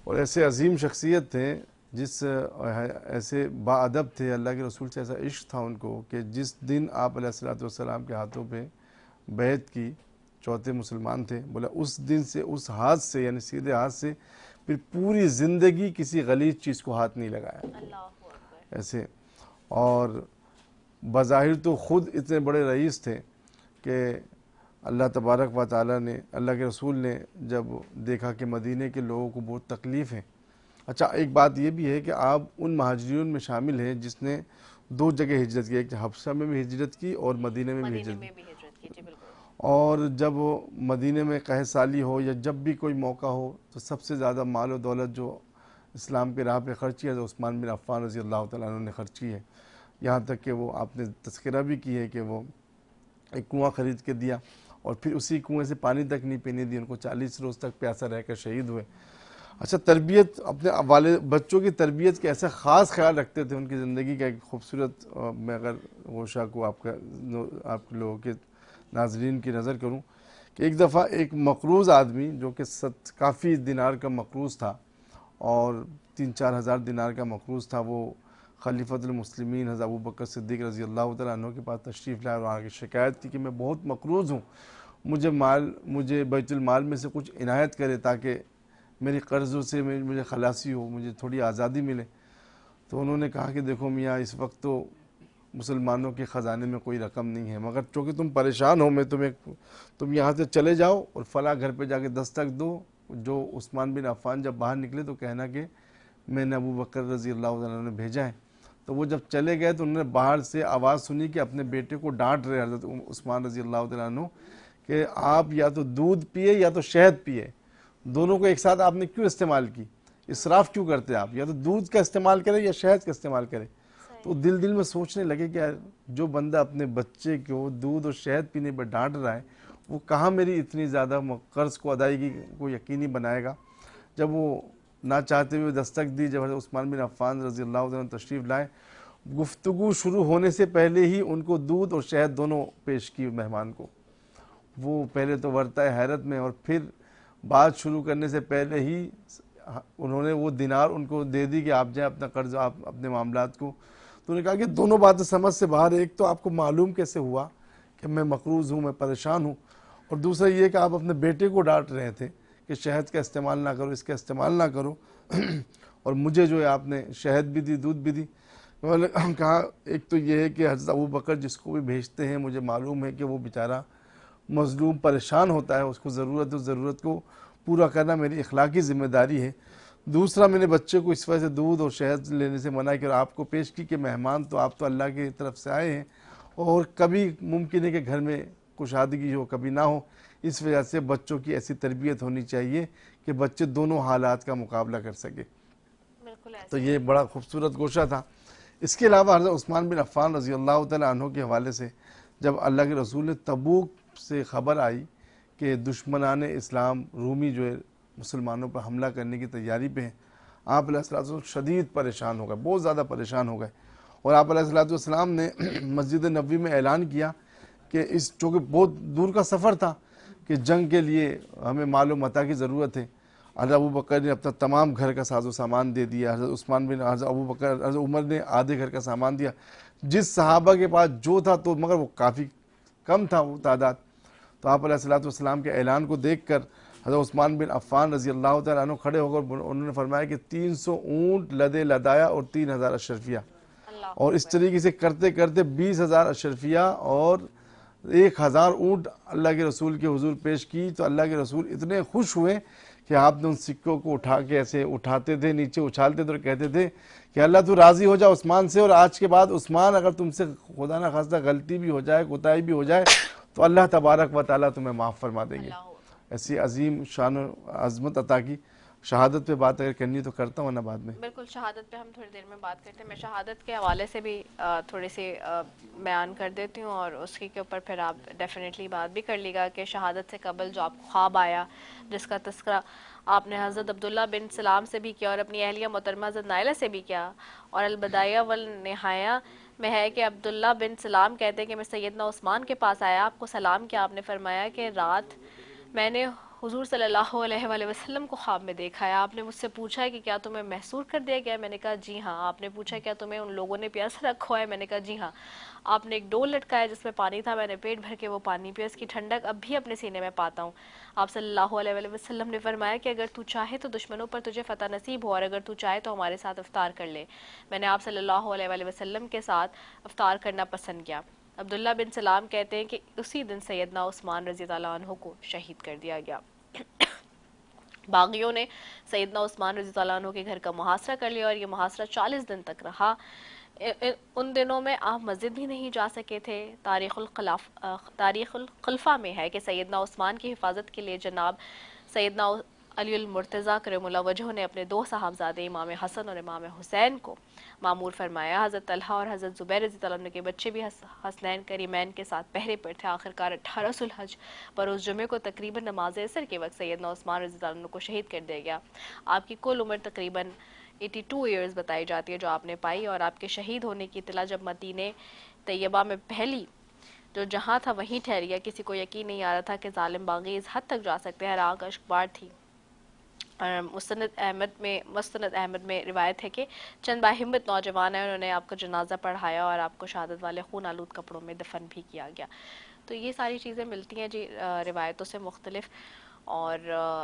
اور ایسے عظیم شخصیت تھے، جس ایسے با ادب تھے، اللہ کے رسول سے ایسا عشق تھا ان کو کہ جس دن آپ علیہ السلام کے ہاتھوں پہ بیعت کی، چوتھے مسلمان تھے، بولا اس دن سے، اس ہاتھ سے یعنی سیدھے ہاتھ سے پھر پوری زندگی کسی غلیظ چیز کو ہاتھ نہیں لگایا ایسے۔ اور بظاہر تو خود اتنے بڑے رئیس تھے کہ اللہ تبارک و تعالیٰ نے، اللہ کے رسول نے جب دیکھا کہ مدینے کے لوگوں کو بہت تکلیف ہے۔ اچھا ایک بات یہ بھی ہے کہ آپ ان مہاجرین میں شامل ہیں جس نے دو جگہ ہجرت کی، ایک حبشہ میں بھی ہجرت کی اور مدینے میں بھی ہجرت کی، اور جب مدینے میں قحط سالی ہو یا جب بھی کوئی موقع ہو تو سب سے زیادہ مال و دولت جو اسلام کے راہ پہ خرچی ہے، عثمان بن عفان رضی اللہ تعالیٰ عنہ نے خرچی ہے، یہاں تک کہ وہ آپ نے تذکرہ بھی کی ہے کہ وہ ایک کنواں خرید کے دیا اور پھر اسی کنویں سے پانی تک نہیں پینے دی، ان کو 40 روز تک پیاسا رہ کر شہید ہوئے۔ اچھا تربیت، اپنے والد بچوں کی تربیت کے ایسا خاص خیال رکھتے تھے، ان کی زندگی کا ایک خوبصورت میں اگر گوشہ کو آپ لوگوں کے ناظرین کی نظر کروں کہ ایک دفعہ ایک مقروض آدمی جو کہ کافی دینار کا مقروض تھا اور 3-4 ہزار دینار کا مقروض تھا، وہ خلیفۃ المسلمین حضرت ابو بکر صدیق رضی اللہ تعالیٰ عنہ کے پاس تشریف لائے اور آگے شکایت کی کہ میں بہت مقروض ہوں، مجھے بیت المال میں سے کچھ عنایت کرے تاکہ میری قرضوں سے مجھے خلاصی ہو، مجھے تھوڑی آزادی ملے۔ تو انہوں نے کہا کہ دیکھو میاں اس وقت تو مسلمانوں کے خزانے میں کوئی رقم نہیں ہے، مگر چونکہ تم پریشان ہو میں تم یہاں سے چلے جاؤ اور فلاں گھر پہ جا کے دستک دو، جو عثمان بن عفان جب باہر نکلے تو کہنا کہ میں نے ابو بکر رضی اللہ عنہ نے بھیجا ہے۔ تو وہ جب چلے گئے تو انہوں نے باہر سے آواز سنی کہ اپنے بیٹے کو ڈانٹ رہے حضرت عثمان رضی اللہ عنہ کہ آپ یا تو دودھ پیے یا تو شہد پیے، دونوں کو ایک ساتھ آپ نے کیوں استعمال کی؟ اسراف کیوں کرتے آپ؟ یا تو دودھ کا استعمال کرے یا شہد کا استعمال کرے۔ تو دل میں سوچنے لگے کہ جو بندہ اپنے بچے کو دودھ اور شہد پینے پر ڈانٹ رہا ہے، وہ کہاں میری اتنی زیادہ قرض کو ادائیگی کو یقینی بنائے گا. جب وہ نہ چاہتے ہوئے دستک دی، جب حضرت عثمان بن عفان رضی اللہ عنہ تشریف لائے، گفتگو شروع ہونے سے پہلے ہی ان کو دودھ اور شہد دونوں پیش کی مہمان کو. وہ پہلے تو ورطۂ حیرت میں، اور پھر بات شروع کرنے سے پہلے ہی انہوں نے وہ دینار ان کو دے دی کہ آپ جائیں اپنا قرض، آپ اپنے معاملات کو. تو انہوں نے کہا کہ دونوں باتیں سمجھ سے باہر، ایک تو آپ کو معلوم کیسے ہوا کہ میں مقروض ہوں، میں پریشان ہوں، اور دوسرا یہ کہ آپ اپنے بیٹے کو ڈانٹ رہے تھے کہ شہد کا استعمال نہ کرو، اس کا استعمال نہ کرو، اور مجھے جو ہے آپ نے شہد بھی دی، دودھ بھی دی. انہوں نے کہا ایک تو یہ ہے کہ حضرت ابو بکر جس کو بھی بھیجتے ہیں مجھے معلوم ہے کہ وہ بیچارہ مظلوم پریشان ہوتا ہے، اس کو ضرورت کو پورا کرنا میری اخلاقی ذمہ داری ہے. دوسرا میں نے بچے کو اس وجہ سے دودھ اور شہد لینے سے منع کیا اور آپ کو پیش کی کہ مہمان تو آپ تو اللہ کی طرف سے آئے ہیں، اور کبھی ممکن ہے کہ گھر میں کشادگی ہو، کبھی نہ ہو. اس وجہ سے بچوں کی ایسی تربیت ہونی چاہیے کہ بچے دونوں حالات کا مقابلہ کر سکے. بالکل تو یہ بڑا خوبصورت گوشہ تھا. اس کے علاوہ حضرت عثمان بن عفان رضی اللہ تعالیٰ عنہ کے حوالے سے جب اللہ کے رسول نے تبوک سے خبر آئی کہ دشمنان اسلام رومی جو ہے مسلمانوں پر حملہ کرنے کی تیاری پہ ہیں، آپ علیہ الصلوۃ والسلام شدید پریشان ہو گئے، بہت زیادہ پریشان ہو گئے. اور آپ علیہ الصلوۃ والسلام نے مسجد نبوی میں اعلان کیا کہ اس چونکہ بہت دور کا سفر تھا کہ جنگ کے لیے ہمیں مال و متاع کی ضرورت ہے. حضرت ابو بکر نے اپنا تمام گھر کا ساز و سامان دے دیا، حضرت ابو بکر حضرت عمر نے آدھے گھر کا سامان دیا. جس صحابہ کے پاس جو تھا تو مگر وہ کافی کم تھا وہ تعداد. تو آپ علیہ الصلوۃ والسلام کے اعلان کو دیکھ کر حضرت عثمان بن عفان رضی اللہ تعالیٰ عنہ کھڑے ہو کر انہوں نے فرمایا کہ 300 اونٹ لدے لدایا اور 3000 اشرفیہ، اور اس طریقے سے کرتے کرتے 20,000 اشرفیہ اور 1000 اونٹ اللہ کے رسول کے حضور پیش کی. تو اللہ کے رسول اتنے خوش ہوئے کہ آپ نے ان سکوں کو اٹھا کے ایسے اٹھاتے تھے، نیچے اچھالتے تھے اور کہتے تھے کہ اللہ تو راضی ہو جا عثمان سے، اور آج کے بعد عثمان اگر تم سے خدا نہ خواستہ غلطی بھی ہو جائے، کوتاہی بھی ہو جائے، تو اللہ تبارک و تعالیٰ تمہیں معاف فرما دیں گے. ایسی عظیم شان و عظمت عطا کی. شہادت پہ بات اگر کرنی تو کرتا ہوں نا بعد میں. بالکل، شہادت پہ ہم تھوڑی دیر میں بات کرتے ہیں. میں شہادت کے حوالے سے بھی تھوڑی سی بیان کر دیتی ہوں، اور اس کے اوپر پھر آپ ڈیفینیٹلی بات بھی کر لی گا کہ شہادت سے قبل جو آپ کو خواب آیا جس کا تذکرہ آپ نے حضرت عبداللہ بن سلام سے بھی کیا اور اپنی اہلیہ محترمہ حضرت نائلہ سے بھی کیا. اور البدایہ والنہایہ میں ہے کہ عبداللہ بن سلام کہتے ہیں کہ میں سیدنا عثمان کے پاس آیا، آپ کو سلام کیا. آپ نے فرمایا کہ رات میں نے حضور صلی اللہ علیہ وآلہ وسلم کو خواب میں دیکھا ہے. آپ نے مجھ سے پوچھا ہے کہ کیا تمہیں محسور کر دیا گیا ہے؟ میں نے کہا جی ہاں. آپ نے پوچھا کیا تمہیں ان لوگوں نے پیاسا رکھا ہے؟ میں نے کہا جی ہاں. آپ نے ایک ڈول لٹکایا جس میں پانی تھا، میں نے پیٹ بھر کے وہ پانی پیا، اس کی ٹھنڈک اب بھی اپنے سینے میں پاتا ہوں. آپ صلی اللہ علیہ وآلہ وسلم نے فرمایا کہ اگر تو چاہے تو دشمنوں پر تجھے فتح نصیب ہو، اور اگر تو چاہے تو ہمارے ساتھ افطار کر لے. میں نے آپ صلی اللہ علیہ وآلہ وسلم کے ساتھ افطار کرنا پسند کیا. عبداللہ بن سلام کہتے ہیں کہ اسی دن سیدنا عثمان رضی اللہ عنہ کو شہید کر دیا گیا. باغیوں نے سیدنا عثمان رضی اللہ عنہ کے گھر کا محاصرہ کر لیا، اور یہ محاصرہ 40 دن تک رہا. ان دنوں میں آپ مسجد بھی نہیں جا سکے تھے. تاریخ الخلفاء میں ہے کہ سیدنا عثمان کی حفاظت کے لیے جناب سیدنا علی المرتضیٰ کرم اللہ وجہہ نے اپنے 2 صاحبزادے امام حسن اور امام حسین کو مامور فرمایا. حضرت طلحہ اور حضرت زبیر رضی اللہ عنہ کے بچے بھی حسنین کریمین کے ساتھ پہرے پر تھے. آخرکار 18 ذوالحج پر اس جمعے کو تقریباً نماز عصر کے وقت سیدنا عثمان رضی اللہ عنہ کو شہید کر دیا گیا. آپ کی کل عمر تقریباً 82 ایئرز بتائی جاتی ہے جو آپ نے پائی، اور آپ کے شہید ہونے کی اطلاع جب مدینہ طیبہ میں پہلی جو جہاں تھا وہیں ٹھہریا. کسی کو یقین نہیں آ رہا تھا کہ ظالم باغی اس حد تک جا سکتے ہیں. آنکھ اشکبار تھی. مستند احمد میں روایت ہے کہ چند باہمت نوجوان ہیں، انہوں نے آپ کا جنازہ پڑھایا اور آپ کو شہادت والے خون آلود کپڑوں میں دفن بھی کیا گیا. تو یہ ساری چیزیں ملتی ہیں جی روایتوں سے مختلف، اور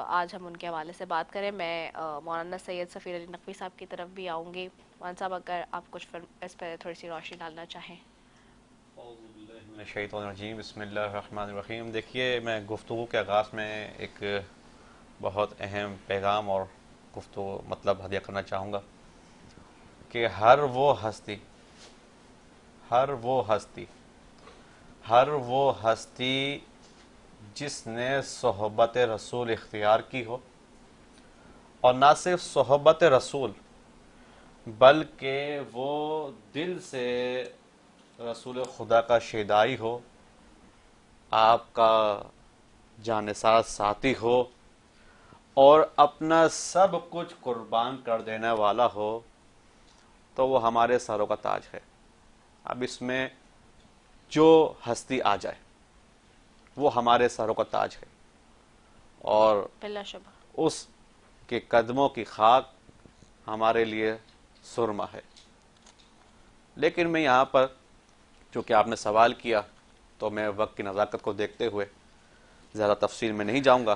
آج ہم ان کے حوالے سے بات کریں. میں مولانا سید سفیر علی نقوی صاحب کی طرف بھی آؤں گی. مولانا صاحب اگر آپ کچھ اس پہ تھوڑی سی روشنی ڈالنا چاہیں. الشیطان الرجیم، بسم اللہ الرحمن الرحیم. دیکھیے، میں گفتگو کے آغاز میں ایک بہت اہم پیغام اور گفتگو مطلب ہدیہ کرنا چاہوں گا کہ ہر وہ ہستی جس نے صحبت رسول اختیار کی ہو، اور نہ صرف صحبت رسول بلکہ وہ دل سے رسول خدا کا شیدائی ہو، آپ کا جانثار ساتھی ہو اور اپنا سب کچھ قربان کر دینے والا ہو تو وہ ہمارے سروں کا تاج ہے. اب اس میں جو ہستی آ جائے وہ ہمارے سروں کا تاج ہے اور بلا شبہ اس کے قدموں کی خاک ہمارے لیے سرما ہے. لیکن میں یہاں پر چونکہ آپ نے سوال کیا تو میں وقت کی نزاکت کو دیکھتے ہوئے زیادہ تفصیل میں نہیں جاؤں گا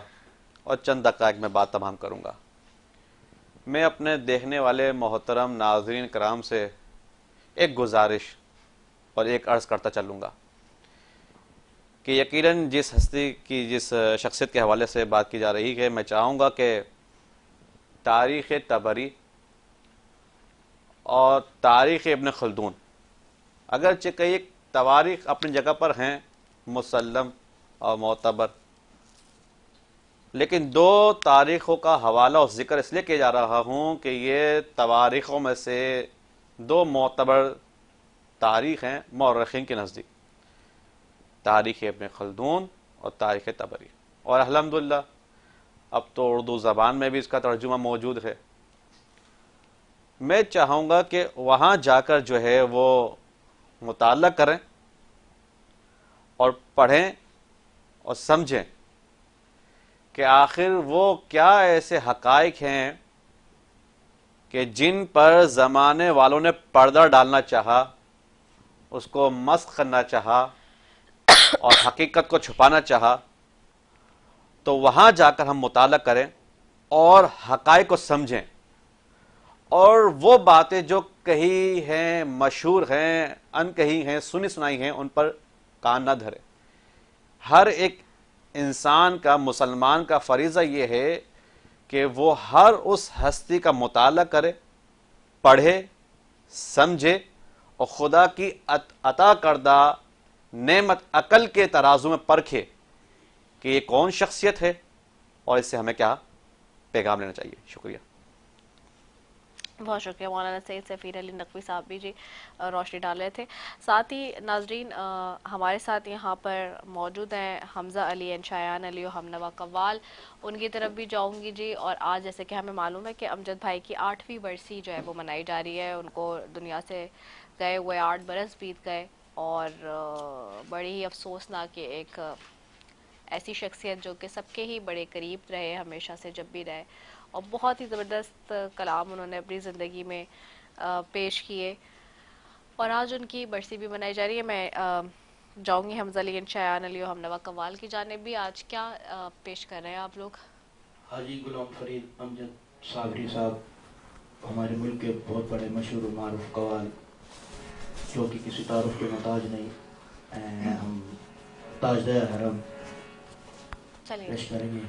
اور چند دقائق میں بات تمام کروں گا. میں اپنے دیکھنے والے محترم ناظرین کرام سے ایک گزارش اور ایک عرض کرتا چلوں گا کہ یقیناً جس ہستی کی جس شخصیت کے حوالے سے بات کی جا رہی ہے میں چاہوں گا کہ تاریخ طبری اور تاریخ ابن خلدون اگرچہ کئی تواریخ اپنی جگہ پر ہیں مسلم اور معتبر، لیکن دو تاریخوں کا حوالہ اور ذکر اس لیے کیا جا رہا ہوں کہ یہ تواریخوں میں سے دو معتبر تاریخ ہیں مورخین کے نزدیک، تاریخ ابن خلدون اور تاریخ طبری. اور الحمدللہ اب تو اردو زبان میں بھی اس کا ترجمہ موجود ہے. میں چاہوں گا کہ وہاں جا کر جو ہے وہ مطالعہ کریں اور پڑھیں اور سمجھیں کہ آخر وہ کیا ایسے حقائق ہیں کہ جن پر زمانے والوں نے پردہ ڈالنا چاہا، اس کو مسخ کرنا چاہا اور حقیقت کو چھپانا چاہا. تو وہاں جا کر ہم مطالعہ کریں اور حقائق کو سمجھیں اور وہ باتیں جو کہی ہیں، مشہور ہیں، ان کہی ہیں، سنی سنائی ہیں، ان پر کان نہ دھرے. ہر ایک انسان کا، مسلمان کا فریضہ یہ ہے کہ وہ ہر اس ہستی کا مطالعہ کرے، پڑھے، سمجھے اور خدا کی عطا کردہ نعمت عقل کے ترازو میں پرکھے کہ یہ کون شخصیت ہے اور اس سے ہمیں کیا پیغام لینا چاہیے. شکریہ. بہت شکریہ مولانا سید سفیر علی نقوی صاحب بھی جی روشنی ڈال رہے تھے. ساتھ ہی ناظرین ہمارے ساتھ یہاں پر موجود ہیں حمزہ علی، شایان علی اور ہمنوا قوال. ان کی طرف بھی جاؤں گی جی. اور آج جیسے کہ ہمیں معلوم ہے کہ امجد بھائی کی 8ویں برسی جو ہے وہ منائی جا رہی ہے. ان کو دنیا سے گئے ہوئے 8 برس بیت گئے اور بڑی ہی افسوسناک ایک ایسی شخصیت جو کہ سب کے ہی بڑے قریب رہے ہمیشہ سے، جب بھی رہے، اور بہت ہی زبردست کلام انہوں نے اپنی زندگی میں پیش کیے. اور آج ان کی برسی بھی منائی جا رہی ہے. میں جاؤں گی حمزہ علی، شایان علی اور ہمنوا قوال کی جانب بھی. آج کیا پیش کر رہے ہیں آپ لوگ؟ حاجی غلام فرید امجد صابری صاحب ہمارے ملک کے بہت بڑے مشہور و معروف قوال جو کہ کسی تعارف کے محتاج نہیں، ہم تاجدار حرم پیش کریں گے.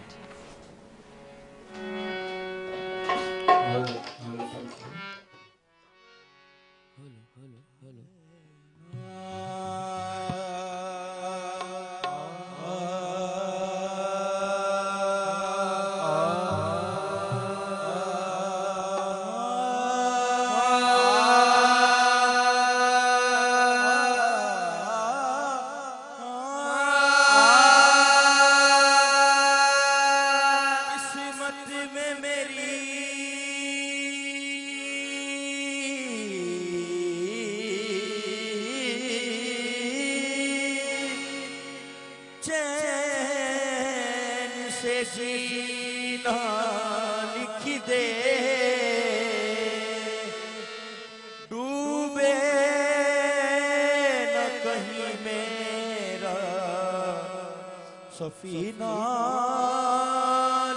سفینہ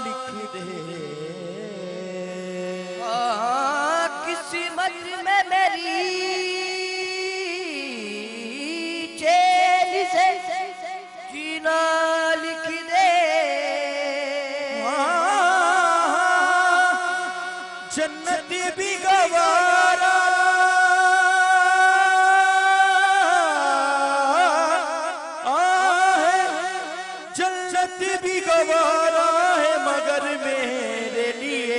لکھ دے قسمت میں میری چین سے جینا لکھ دے جنت بھی گوارا بھی گوارا ہے مگر میرے لیے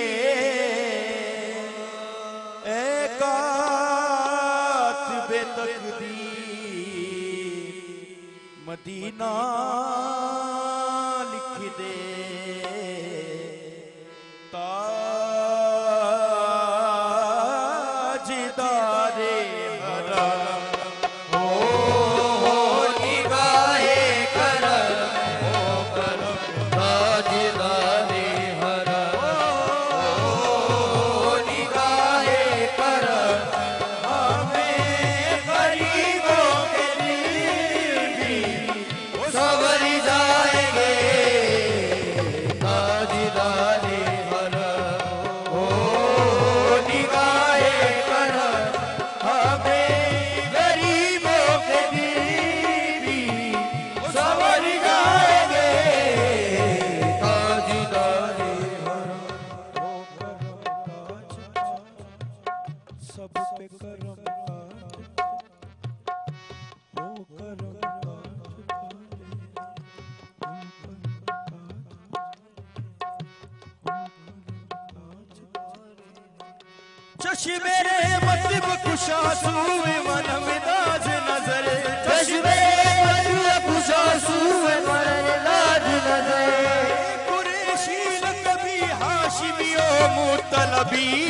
اے کاتب تقدیر مدینہ لکھ چشمے مطلب کشا سوئے من مداج نظر چشمے مطلب کشا سوئے من مداج نظر قریشی لقبی ہاشمی و مطلبی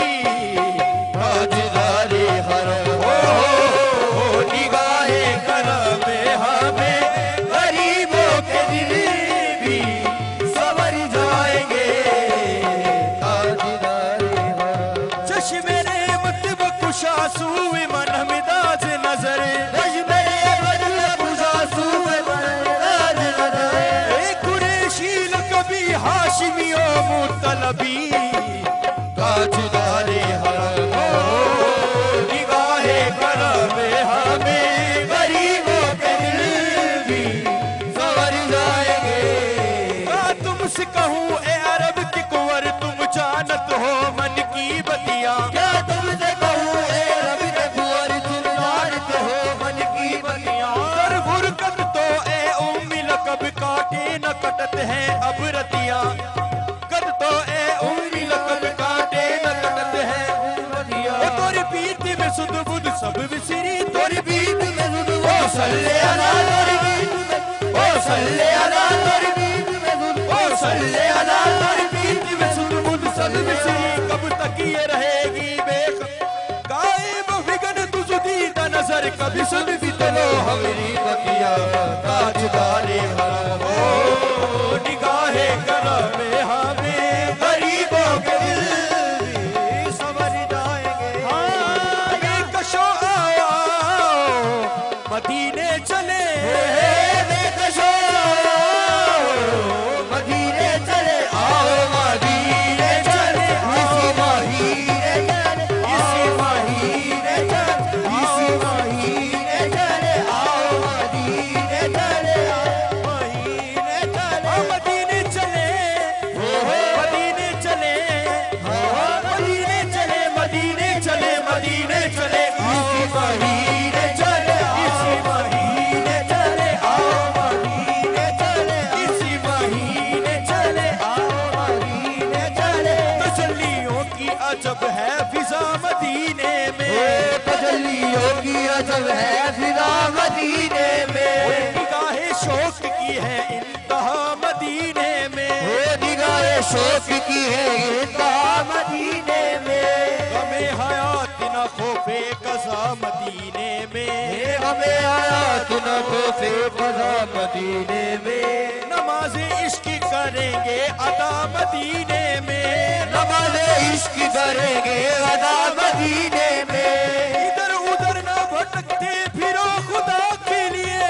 تاجدار حرم ہو نگاہ کرم ہمیں غریبوں کے دل بھی سنور جائیں گے تاجدار حرم چشمے مطلب کشا سوئے من مداج نظر چشمے مطلب کشا سوئے من مداج نظر قریشی لقبی ہاشمی و مطلبی تاجدار حرم نگاہ کرم ہمیں غریبوں کے دل بھی سنور جائیں گے تم سے کہوں اے عرب کی کنور تم جانت ہو من کی بتیاں کیا تم سے کہوں اے عرب کی کنور تم جانت ہو من کی بتیاں در غرقت تو اے امی لقب کاٹے نہ کٹت ہیں اب رتیاں کد تو اے امی لقب کاٹے نہ کٹت ہیں توری پیت میں سد بدھ سب وسری توری پیت میں سد بدھ صلی اللہ توری پیت میں او صلی اللہ توری پیت میں سد او صلی اللہ توری پیت میں سد بدھ سب وسری کب تک یہ رہے گی بے غائب فگن تجھ دیدہ نظر کبھی سن بھی تلو ہمری بتیا تاجدار حرم ہو نگاہ کرم ہمیں غریبوں کے دل بھی سنور جائیں گے بے کشو آیا مدینے چلے بے کشو مدینے چلے آؤ مدینے چلے اسی مہینے چلے اسی مہینے چلے اسی مہینے چلے آؤ مدینے چلے مہینے چلے مدینے چلے مدینے چلے مدینے چلے مدینے چلے مدینے چلے اسی مہینے چلے اسی مہینے چلے آؤ مدینے چلے اسی مہینے چلے آؤ مدینے چلے تجلیوں کی عجب ہے فضا مدینے میں تجلیوں کی عجب ہے فضا مدینے میں نگاہ شوق کی ہے انتہا مدینے میں نگاہ شوق کی ہے انتہا مدینے میں غم حیات نہ خوف قضا مدینے میں غم حیات نہ خوف قضا مدینے میں نماز عشق کریں گے ادا مدینے میں نماز عشق کریں گے ادا مدینے میں ادھر ادھر نہ بھٹکتے پھرو خدا کے لیے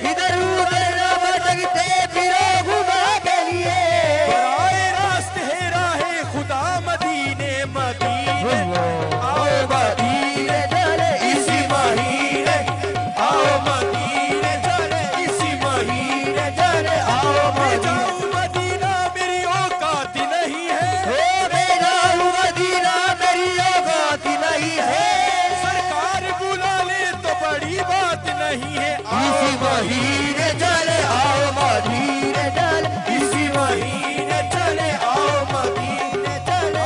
ادھر ادھر نہ بھٹکتے پھرو خدا کے لیے برائے راست ہے راہ خدا مدینے مدینے آؤ مدینے چلے اسی مہینے آؤ مدینے چلے اسی مہینے چلے آؤ مدینہ میری اوقات نہیں ہے مدینہ میری اوقات نہیں ہے سرکار بلا لے تو بڑی بات نہیں ہے اسی مہینے چلے آؤ مدینے چلے اسی مہینے چلے آؤ مدینے چلے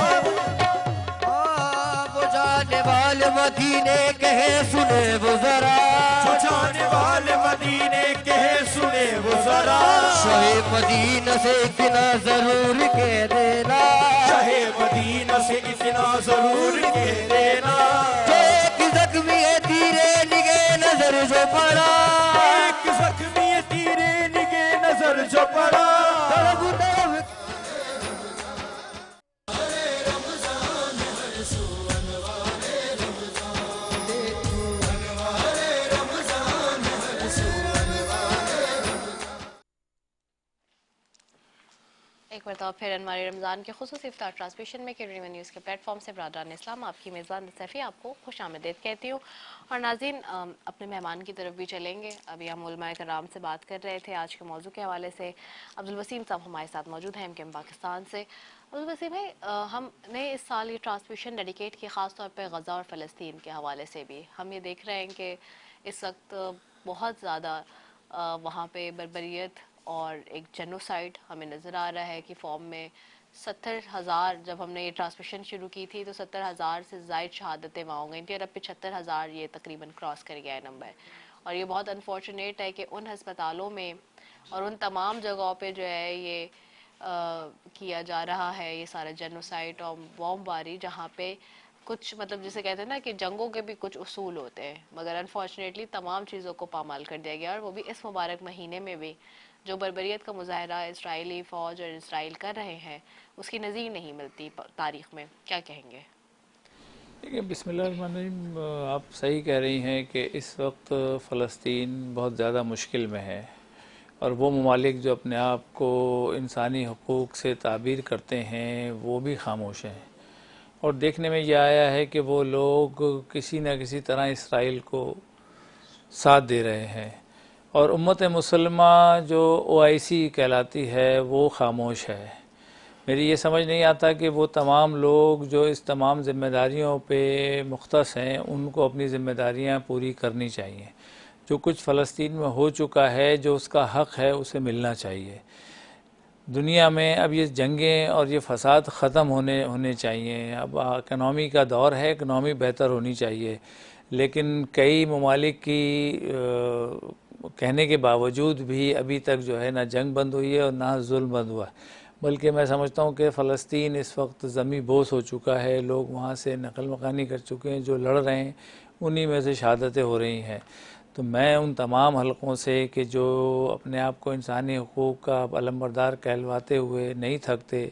وہ جانے والے مدینے کہے سنے وہ ذرا جو جانے والے مدینے کہے سنے وہ ذرا شاہ مدینہ سے اتنا ضرور کہہ دینا شاہ مدینہ سے اتنا ضرور کہہ دینا جو ایک زخمی ہے تیرے نگہ نظر جو پڑا ایک زخمی ہے تیرے نگہ نظر جو پڑا طرف طرف ایک مرتبہ پھر انوار رمضان کے خصوصی افطار ٹرانسمیشن میں کیرونی ون نیوز کے پلیٹ فارم سے برادران اسلام آپ کی میزبان سیفی آپ کو خوش آمدید کہتی ہوں. اور ناظرین اپنے مہمان کی طرف بھی چلیں گے. ابھی ہم علماء کرام سے بات کر رہے تھے آج کے موضوع کے حوالے سے. عبدالوسیم صاحب ہمارے ساتھ موجود ہیں MKM پاکستان سے. عبدالوسیم بھائی ہم نے اس سال یہ ٹرانسمیشن ڈیڈیکیٹ کی خاص طور پہ غزہ اور فلسطین کے حوالے سے بھی. ہم یہ دیکھ رہے ہیں کہ اس وقت بہت زیادہ وہاں پہ بربریت اور ایک جنوسائیڈ ہمیں نظر آ رہا ہے کہ فارم میں 70,000 جب ہم نے یہ ٹرانسمیشن شروع کی تھی تو 70,000 سے زائد شہادتیں وہاں ہو گئی تھیں، اور اب 75,000 یہ تقریباً کراس کر گیا ہے نمبر. اور یہ بہت انفارچونیٹ ہے کہ ان ہسپتالوں میں اور ان تمام جگہوں پہ جو ہے یہ کیا جا رہا ہے یہ سارا جینوسائڈ اور بوم باری، جہاں پہ کچھ مطلب جسے کہتے ہیں نا کہ جنگوں کے بھی کچھ اصول ہوتے ہیں، مگر انفارچونیٹلی تمام چیزوں کو پامال کر دیا گیا، اور وہ بھی اس مبارک مہینے میں بھی جو بربریت کا مظاہرہ اسرائیلی فوج اور اسرائیل کر رہے ہیں اس کی نظیر نہیں ملتی تاریخ میں. کیا کہیں گے؟ دیکھیے، بسم اللہ الرحمن الرحیم، آپ صحیح کہہ رہی ہیں کہ اس وقت فلسطین بہت زیادہ مشکل میں ہے، اور وہ ممالک جو اپنے آپ کو انسانی حقوق سے تعبیر کرتے ہیں وہ بھی خاموش ہیں. اور دیکھنے میں یہ آیا ہے کہ وہ لوگ کسی نہ کسی طرح اسرائیل کو ساتھ دے رہے ہیں، اور امت مسلمہ جو OIC کہلاتی ہے وہ خاموش ہے. میری یہ سمجھ نہیں آتا کہ وہ تمام لوگ جو اس تمام ذمہ داریوں پہ مختص ہیں ان کو اپنی ذمہ داریاں پوری کرنی چاہیے. جو کچھ فلسطین میں ہو چکا ہے، جو اس کا حق ہے، اسے ملنا چاہیے. دنیا میں اب یہ جنگیں اور یہ فساد ختم ہونے چاہیے. اب اکنامی کا دور ہے، اکنامی بہتر ہونی چاہیے، لیکن کئی ممالک کی کہنے کے باوجود بھی ابھی تک جو ہے نہ جنگ بند ہوئی ہے اور نہ ظلم بند ہوا ہے، بلکہ میں سمجھتا ہوں کہ فلسطین اس وقت زمیں بوس ہو چکا ہے. لوگ وہاں سے نقل مکانی کر چکے ہیں، جو لڑ رہے ہیں انہی میں سے شہادتیں ہو رہی ہیں. تو میں ان تمام حلقوں سے کہ جو اپنے آپ کو انسانی حقوق کا علمبردار کہلواتے ہوئے نہیں تھکتے،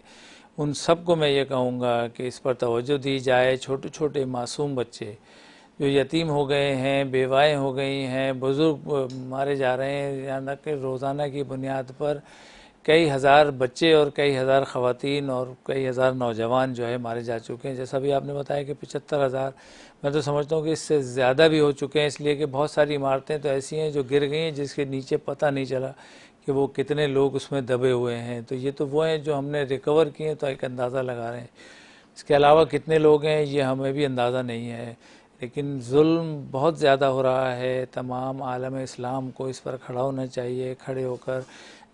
ان سب کو میں یہ کہوں گا کہ اس پر توجہ دی جائے. چھوٹے چھوٹے معصوم بچے جو یتیم ہو گئے ہیں، بیوائیں ہو گئی ہیں، بزرگ مارے جا رہے ہیں، یہاں تک کہ روزانہ کی بنیاد پر کئی ہزار بچے اور کئی ہزار خواتین اور کئی ہزار نوجوان جو ہے مارے جا چکے ہیں. جیسا بھی آپ نے بتایا کہ 75,000، میں تو سمجھتا ہوں کہ اس سے زیادہ بھی ہو چکے ہیں، اس لیے کہ بہت ساری عمارتیں تو ایسی ہیں جو گر گئی ہیں جس کے نیچے پتہ نہیں چلا کہ وہ کتنے لوگ اس میں دبے ہوئے ہیں. تو یہ تو وہ ہیں جو ہم نے ریکور کیے ہیں، تو ایک اندازہ لگا رہے ہیں. اس کے علاوہ کتنے لوگ ہیں یہ ہمیں بھی اندازہ نہیں ہے، لیکن ظلم بہت زیادہ ہو رہا ہے. تمام عالم اسلام کو اس پر کھڑا ہونا چاہیے، کھڑے ہو کر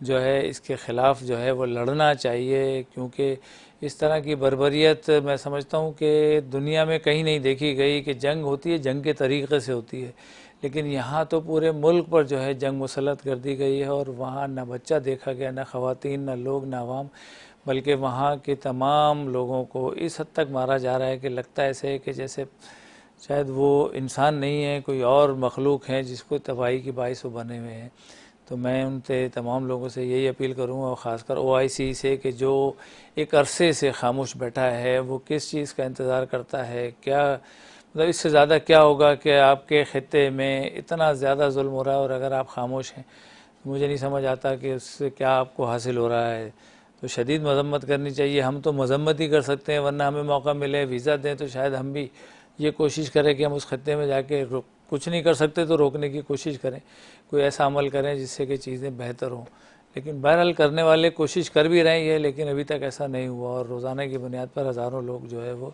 جو ہے اس کے خلاف جو ہے وہ لڑنا چاہیے، کیونکہ اس طرح کی بربریت میں سمجھتا ہوں کہ دنیا میں کہیں نہیں دیکھی گئی. کہ جنگ ہوتی ہے جنگ کے طریقے سے ہوتی ہے، لیکن یہاں تو پورے ملک پر جو ہے جنگ مسلط کر دی گئی ہے، اور وہاں نہ بچہ دیکھا گیا، نہ خواتین، نہ لوگ، نہ عوام، بلکہ وہاں کے تمام لوگوں کو اس حد تک مارا جا رہا ہے کہ لگتا ہے ایسے کہ جیسے شاید وہ انسان نہیں ہے، کوئی اور مخلوق ہے جس کو تباہی کی باعث وہ بنے ہوئے ہیں. تو میں ان سے تمام لوگوں سے یہی اپیل کروں گا، اور خاص کر OIC سے، کہ جو ایک عرصے سے خاموش بیٹھا ہے وہ کس چیز کا انتظار کرتا ہے. کیا مطلب اس سے زیادہ کیا ہوگا کہ آپ کے خطے میں اتنا زیادہ ظلم ہو رہا ہے، اور اگر آپ خاموش ہیں تو مجھے نہیں سمجھ آتا کہ اس سے کیا آپ کو حاصل ہو رہا ہے. تو شدید مذمت کرنی چاہیے. ہم تو مذمت ہی کر سکتے ہیں، ورنہ ہمیں موقع ملے ویزا دیں تو شاید ہم بھی یہ کوشش کریں کہ ہم اس خطے میں جا کے کچھ نہیں کر سکتے تو روکنے کی کوشش کریں، کوئی ایسا عمل کریں جس سے کہ چیزیں بہتر ہوں. لیکن بہرحال کرنے والے کوشش کر بھی رہے ہیں لیکن ابھی تک ایسا نہیں ہوا، اور روزانہ کی بنیاد پر ہزاروں لوگ جو ہے وہ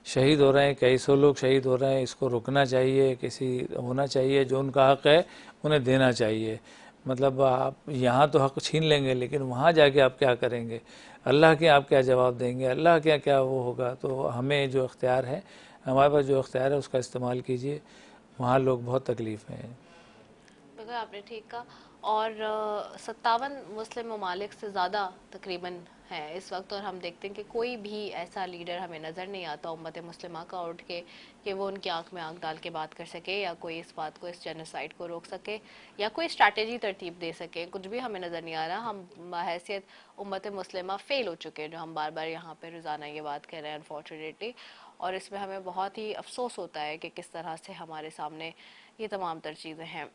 شہید ہو رہے ہیں، کئی سو لوگ شہید ہو رہے ہیں. اس کو رکنا چاہیے، کسی ہونا چاہیے جو ان کا حق ہے انہیں دینا چاہیے. مطلب آپ یہاں تو حق چھین لیں گے لیکن وہاں جا کے آپ کیا کریں گے؟ اللہ کے آپ کیا جواب دیں گے؟ اللہ کیا وہ ہوگا؟ تو ہمیں جو اختیار ہے، ہمارے پاس جو اختیار ہے اس کا استعمال کیجیے. وہاں لوگ بہت تکلیف ہیں. بالکل آپ نے ٹھیک کہا. اور 57 مسلم ممالک سے زیادہ تقریباً ہیں اس وقت، اور ہم دیکھتے ہیں کہ کوئی بھی ایسا لیڈر ہمیں نظر نہیں آتا امت مسلمہ کا اٹھ کے کہ وہ ان کی آنکھ میں آنکھ ڈال کے بات کر سکے، یا کوئی اس بات کو، اس جینوسائیڈ کو روک سکے، یا کوئی اسٹریٹجی ترتیب دے سکے. کچھ بھی ہمیں نظر نہیں آ رہا. ہم بحیثیت امت مسلمہ فیل ہو چکے ہیں، جو ہم بار بار یہاں پہ روزانہ یہ بات کر رہے ہیں انفارچونیٹلی. اور اس میں ہمیں بہت ہی افسوس ہوتا ہے کہ کس طرح سے ہمارے سامنے یہ تمام تر چیزیں ہیں.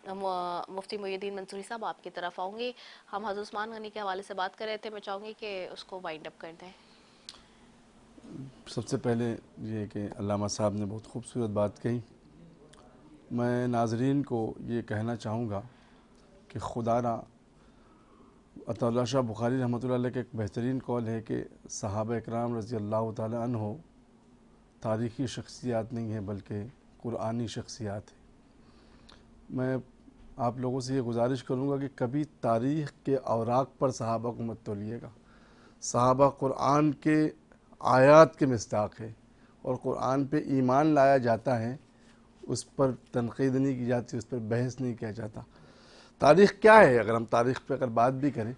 مفتی محی الدین منصوری صاحب آپ کی طرف آؤں گی. ہم حضرت عثمان غنی کے حوالے سے بات کر رہے تھے، میں چاہوں گی کہ اس کو وائنڈ اپ کر دیں. سب سے پہلے یہ کہ علامہ صاحب نے بہت خوبصورت بات کہی. میں ناظرین کو یہ کہنا چاہوں گا کہ خدا را عطا اللہ شاہ بخاری رحمۃ اللہ علیہ کے ایک بہترین قول ہے کہ صحابہ اکرام رضی اللہ تعالی عنہ تاریخی شخصیات نہیں ہیں بلکہ قرآنی شخصیات ہیں. میں آپ لوگوں سے یہ گزارش کروں گا کہ کبھی تاریخ کے اوراق پر صحابہ کو مت تولیے گا. صحابہ قرآن کے آیات کے مصداق ہے، اور قرآن پہ ایمان لایا جاتا ہے، اس پر تنقید نہیں کی جاتی، اس پر بحث نہیں کیا جاتا۔ تاریخ کیا ہے؟ اگر ہم تاریخ پہ اگر بات بھی کریں،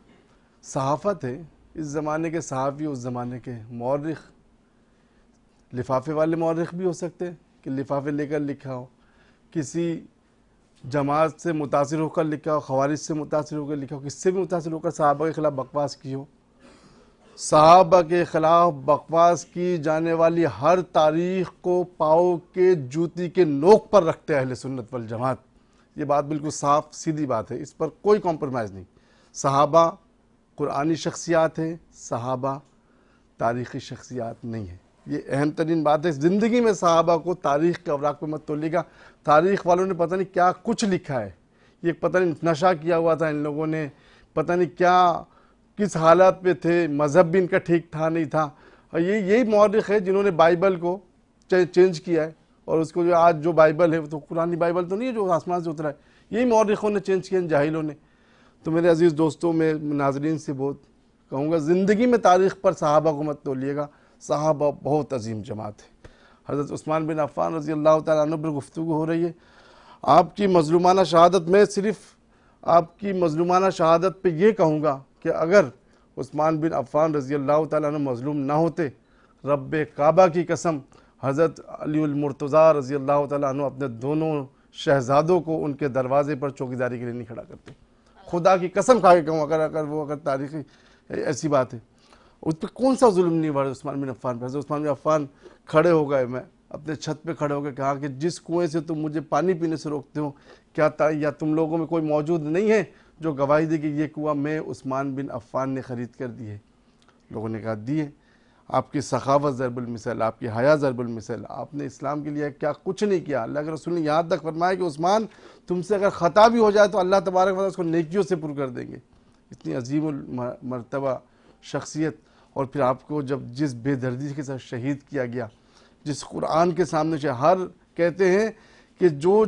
صحافت ہے۔ اس زمانے کے صحافی اس زمانے کے مورخ، لفافے والے مورخ بھی ہو سکتے ہیں کہ لفافے لے کر لکھا ہو، کسی جماعت سے متاثر ہو کر لکھا ہو، خوارج سے متاثر ہو کر لکھا ہو، کس سے بھی متاثر ہو کر صحابہ کے خلاف بکواس کی ہو۔ صحابہ کے خلاف بکواس کی جانے والی ہر تاریخ کو پاؤں کے جوتی کے نوک پر رکھتے اہل سنت والجماعت۔ یہ بات بالکل صاف سیدھی بات ہے، اس پر کوئی کمپرومائز نہیں۔ صحابہ قرآنی شخصیات ہیں، صحابہ تاریخی شخصیات نہیں ہیں۔ یہ اہم ترین بات ہے۔ زندگی میں صحابہ کو تاریخ کے اوراق پہ مت تولیے گا۔ تاریخ والوں نے پتہ نہیں کیا کچھ لکھا ہے، یہ پتہ نہیں نشہ کیا ہوا تھا ان لوگوں نے، پتہ نہیں کیا کس حالات پہ تھے، مذہب بھی ان کا ٹھیک تھا نہیں تھا۔ اور یہی مورخ ہے جنہوں نے بائبل کو چینج کیا ہے، اور اس کو جو آج جو بائبل ہے وہ تو قرآنی بائبل تو نہیں ہے جو آسمان سے اترا ہے، یہی مورخوں نے چینج کیا ان جاہلوں نے۔ تو میرے عزیز دوستوں، میں ناظرین سے بہت کہوں گا، زندگی میں تاریخ پر صحابہ کو مت تولیے گا۔ صحابہ بہت عظیم جماعت ہے۔ حضرت عثمان بن عفان رضی اللہ تعالیٰ عنہ پر گفتگو ہو رہی ہے۔ آپ کی مظلومانہ شہادت، میں صرف آپ کی مظلومانہ شہادت پہ یہ کہوں گا کہ اگر عثمان بن عفان رضی اللہ تعالیٰ عنہ مظلوم نہ ہوتے، رب کعبہ کی قسم حضرت علی المرتضیٰ رضی اللہ تعالیٰ عنہ اپنے دونوں شہزادوں کو ان کے دروازے پر چوکیداری کے لیے نہیں کھڑا کرتے۔ خدا کی قسم کھا کے کہوں، اگر تاریخی ایسی بات ہے، اس پہ کون سا ظلم نہیں ہوا عثمان بن عفان پہ۔ حضرت عثمان بن عفان کھڑے ہو گئے، میں اپنے چھت پہ کھڑے ہو گئے، کہا کہ جس کنویں سے تم مجھے پانی پینے سے روکتے ہو، یا تم لوگوں میں کوئی موجود نہیں ہے جو گواہی دے کہ یہ کنواں میں عثمان بن عفان نے خرید کر دی ہے؟ لوگوں نے کہا دی ہے۔ آپ کی سخاوت ضرب المثل، آپ کی حیا ضرب المثل، آپ نے اسلام کے لیے کیا کچھ نہیں کیا۔ اللہ کے رسول نے یہاں تک فرمایا کہ عثمان تم سے اگر خطا بھی ہو جائے تو اللہ تبارک و تعالیٰ اس کو نیکیوں سے پر کر دیں گے۔ اتنی عظیم المرتبہ شخصیت، اور پھر آپ کو جب جس بے دردی کے ساتھ شہید کیا گیا، جس قرآن کے سامنے ہر کہتے ہیں کہ جو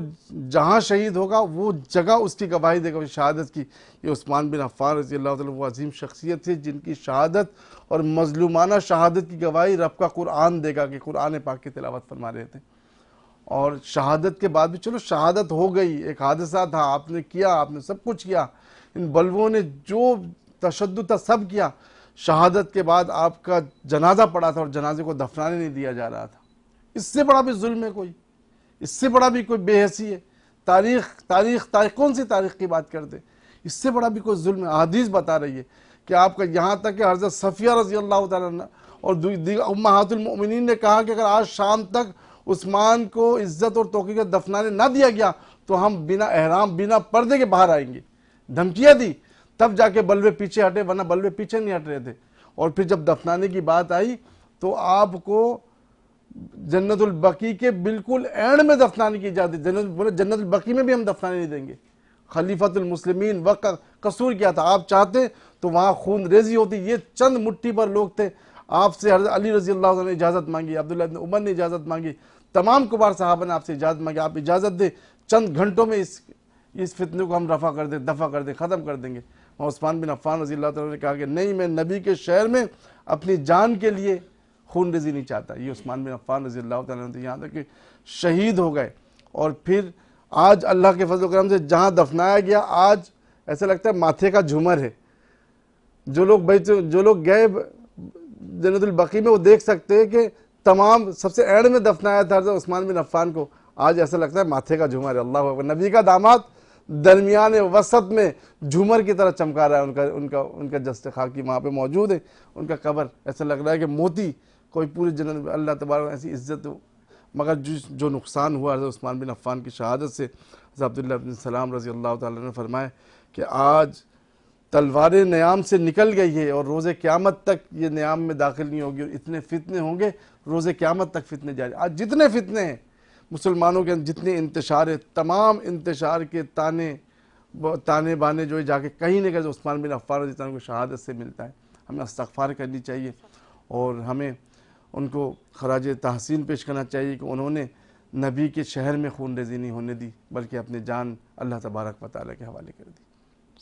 جہاں شہید ہوگا وہ جگہ اس کی گواہی دے گا شہادت کی۔ یہ عثمان بن عفان رضی اللہ تعالیٰ وہ عظیم شخصیت تھی جن کی شہادت اور مظلومانہ شہادت کی گواہی رب کا قرآن دے گا کہ قرآن پاک کی تلاوت فرما رہے تھے۔ اور شہادت کے بعد بھی چلو شہادت ہو گئی، ایک حادثہ تھا، آپ نے کیا، آپ نے سب کچھ کیا، ان بلووں نے جو تشدد تھا سب کیا، شہادت کے بعد آپ کا جنازہ پڑا تھا اور جنازے کو دفنانے نہیں دیا جا رہا تھا۔ اس سے بڑا بھی ظلم ہے کوئی؟ اس سے بڑا بھی کوئی بے حسی ہے؟ تاریخ کون سی تاریخ کی بات کرتے؟ اس سے بڑا بھی کوئی ظلم ہے؟ احادیث بتا رہی ہے کہ آپ کا یہاں تک کہ حضرت صفیہ رضی اللہ تعالیٰ عنہ اور امہات المؤمنین نے کہا کہ اگر آج شام تک عثمان کو عزت اور توقیر کے دفنانے نہ دیا گیا تو ہم بنا احرام بنا پردے کے باہر آئیں گے، دھمکیاں دی، تب جا کے بلوے پیچھے ہٹے، ورنہ بلوے پیچھے نہیں ہٹ رہے تھے۔ اور پھر جب دفنانے کی بات آئی تو آپ کو جنت البقیع کے بالکل اینڈ میں دفنانے کی اجازت، جنت البقیع میں بھی ہم دفنانے نہیں دیں گے۔ خلیفۃ المسلمین وقت قصور کیا تھا، آپ چاہتے تو وہاں خون ریزی ہوتی۔ یہ چند مٹھی پر لوگ تھے، آپ سے حضرت علی رضی اللہ عنہ نے اجازت مانگی، عبداللہ بن عمر نے اجازت مانگی، تمام کبار صحابہ نے آپ سے اجازت مانگی، آپ اجازت دیں چند گھنٹوں میں اس فتنے کو ہم دفع کر دیں، ختم کر دیں گے۔ اور عثمان بن عفان رضی اللہ تعالیٰ نے کہا کہ نہیں، میں نبی کے شہر میں اپنی جان کے لیے خون ریزی نہیں چاہتا۔ یہ عثمان بن عفان رضی اللہ تعالیٰ نے یہاں تک کہ شہید ہو گئے۔ اور پھر آج اللہ کے فضل و کرم سے جہاں دفنایا گیا، آج ایسا لگتا ہے ماتھے کا جھومر ہے۔ جو لوگ گئے جنت البقیع میں وہ دیکھ سکتے ہیں کہ تمام سب سے اینڈ میں دفنایا تھا حضرت عثمان بن عفان کو، آج ایسا لگتا ہے ماتھے کا جھومر ہے۔ اللہ اکبر، نبی کا داماد درمیان وسط میں جھومر کی طرح چمکا رہا ہے، ان کا جسد خاکی وہاں پہ موجود ہے، ان کا قبر ایسا لگ رہا ہے کہ موتی کوئی پوری جنت، اللہ تبارک ایسی عزت ہو۔ مگر جو نقصان ہوا حضرت عثمان بن عفان کی شہادت سے، حضرت عبداللہ بن سلام رضی اللہ تعالیٰ نے فرمایا کہ آج تلوار نیام سے نکل گئی ہے اور روز قیامت تک یہ نیام میں داخل نہیں ہوگی، اور اتنے فتنے ہوں گے روز قیامت تک فتنے جاری۔ آج جتنے فتنے ہیں مسلمانوں کے اندر، جتنے انتشار ہے، تمام انتشار کے تانے بانے جو ہے جا کے کہیں نہ کہیں عثمان بن عفان رضی اللہ عنہ کو شہادت سے ملتا ہے۔ ہمیں استغفار کرنی چاہیے اور ہمیں ان کو خراج تحسین پیش کرنا چاہیے کہ انہوں نے نبی کے شہر میں خون ریزی نہیں ہونے دی، بلکہ اپنی جان اللہ تبارک و تعالیٰ کے حوالے کر دی۔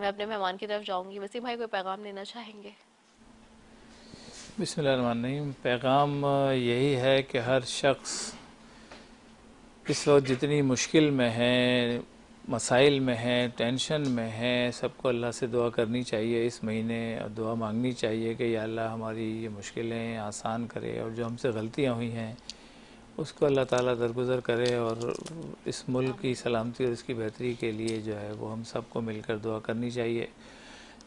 میں اپنے مہمان کی طرف جاؤں گی. وسیم بھائی کوئی پیغام دینا چاہیں گے؟ بسم اللہ الرحمن الرحیم. پیغام یہی ہے کہ ہر شخص اس وقت جتنی مشکل میں ہے، مسائل میں ہے، ٹینشن میں ہے، سب کو اللہ سے دعا کرنی چاہیے اس مہینے، اور دعا مانگنی چاہیے کہ یا اللہ ہماری یہ مشکلیں آسان کرے، اور جو ہم سے غلطیاں ہوئی ہیں اس کو اللہ تعالیٰ درگزر کرے، اور اس ملک کی سلامتی اور اس کی بہتری کے لیے جو ہے وہ ہم سب کو مل کر دعا کرنی چاہیے.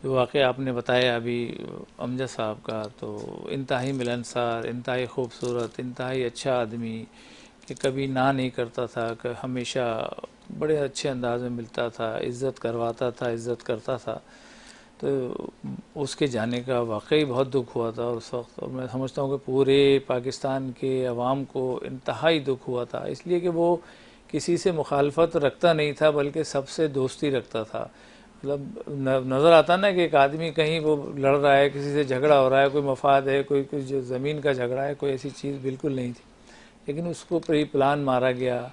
جو واقعہ آپ نے بتایا ابھی امجد صاحب کا، تو انتہائی ملنسار، انتہائی خوبصورت، انتہائی اچھا آدمی، کہ کبھی نہ نہیں کرتا تھا، کہ ہمیشہ بڑے اچھے انداز میں ملتا تھا، عزت کرواتا تھا، عزت کرتا تھا. تو اس کے جانے کا واقعی بہت دکھ ہوا تھا اس وقت، اور میں سمجھتا ہوں کہ پورے پاکستان کے عوام کو انتہائی دکھ ہوا تھا، اس لیے کہ وہ کسی سے مخالفت رکھتا نہیں تھا بلکہ سب سے دوستی رکھتا تھا. مطلب نظر آتا نا کہ ایک آدمی کہیں وہ لڑ رہا ہے، کسی سے جھگڑا ہو رہا ہے، کوئی مفاد ہے، کوئی جو زمین کا جھگڑا ہے، کوئی ایسی چیز بالکل نہیں تھی، لیکن اس کو پری پلان مارا گیا.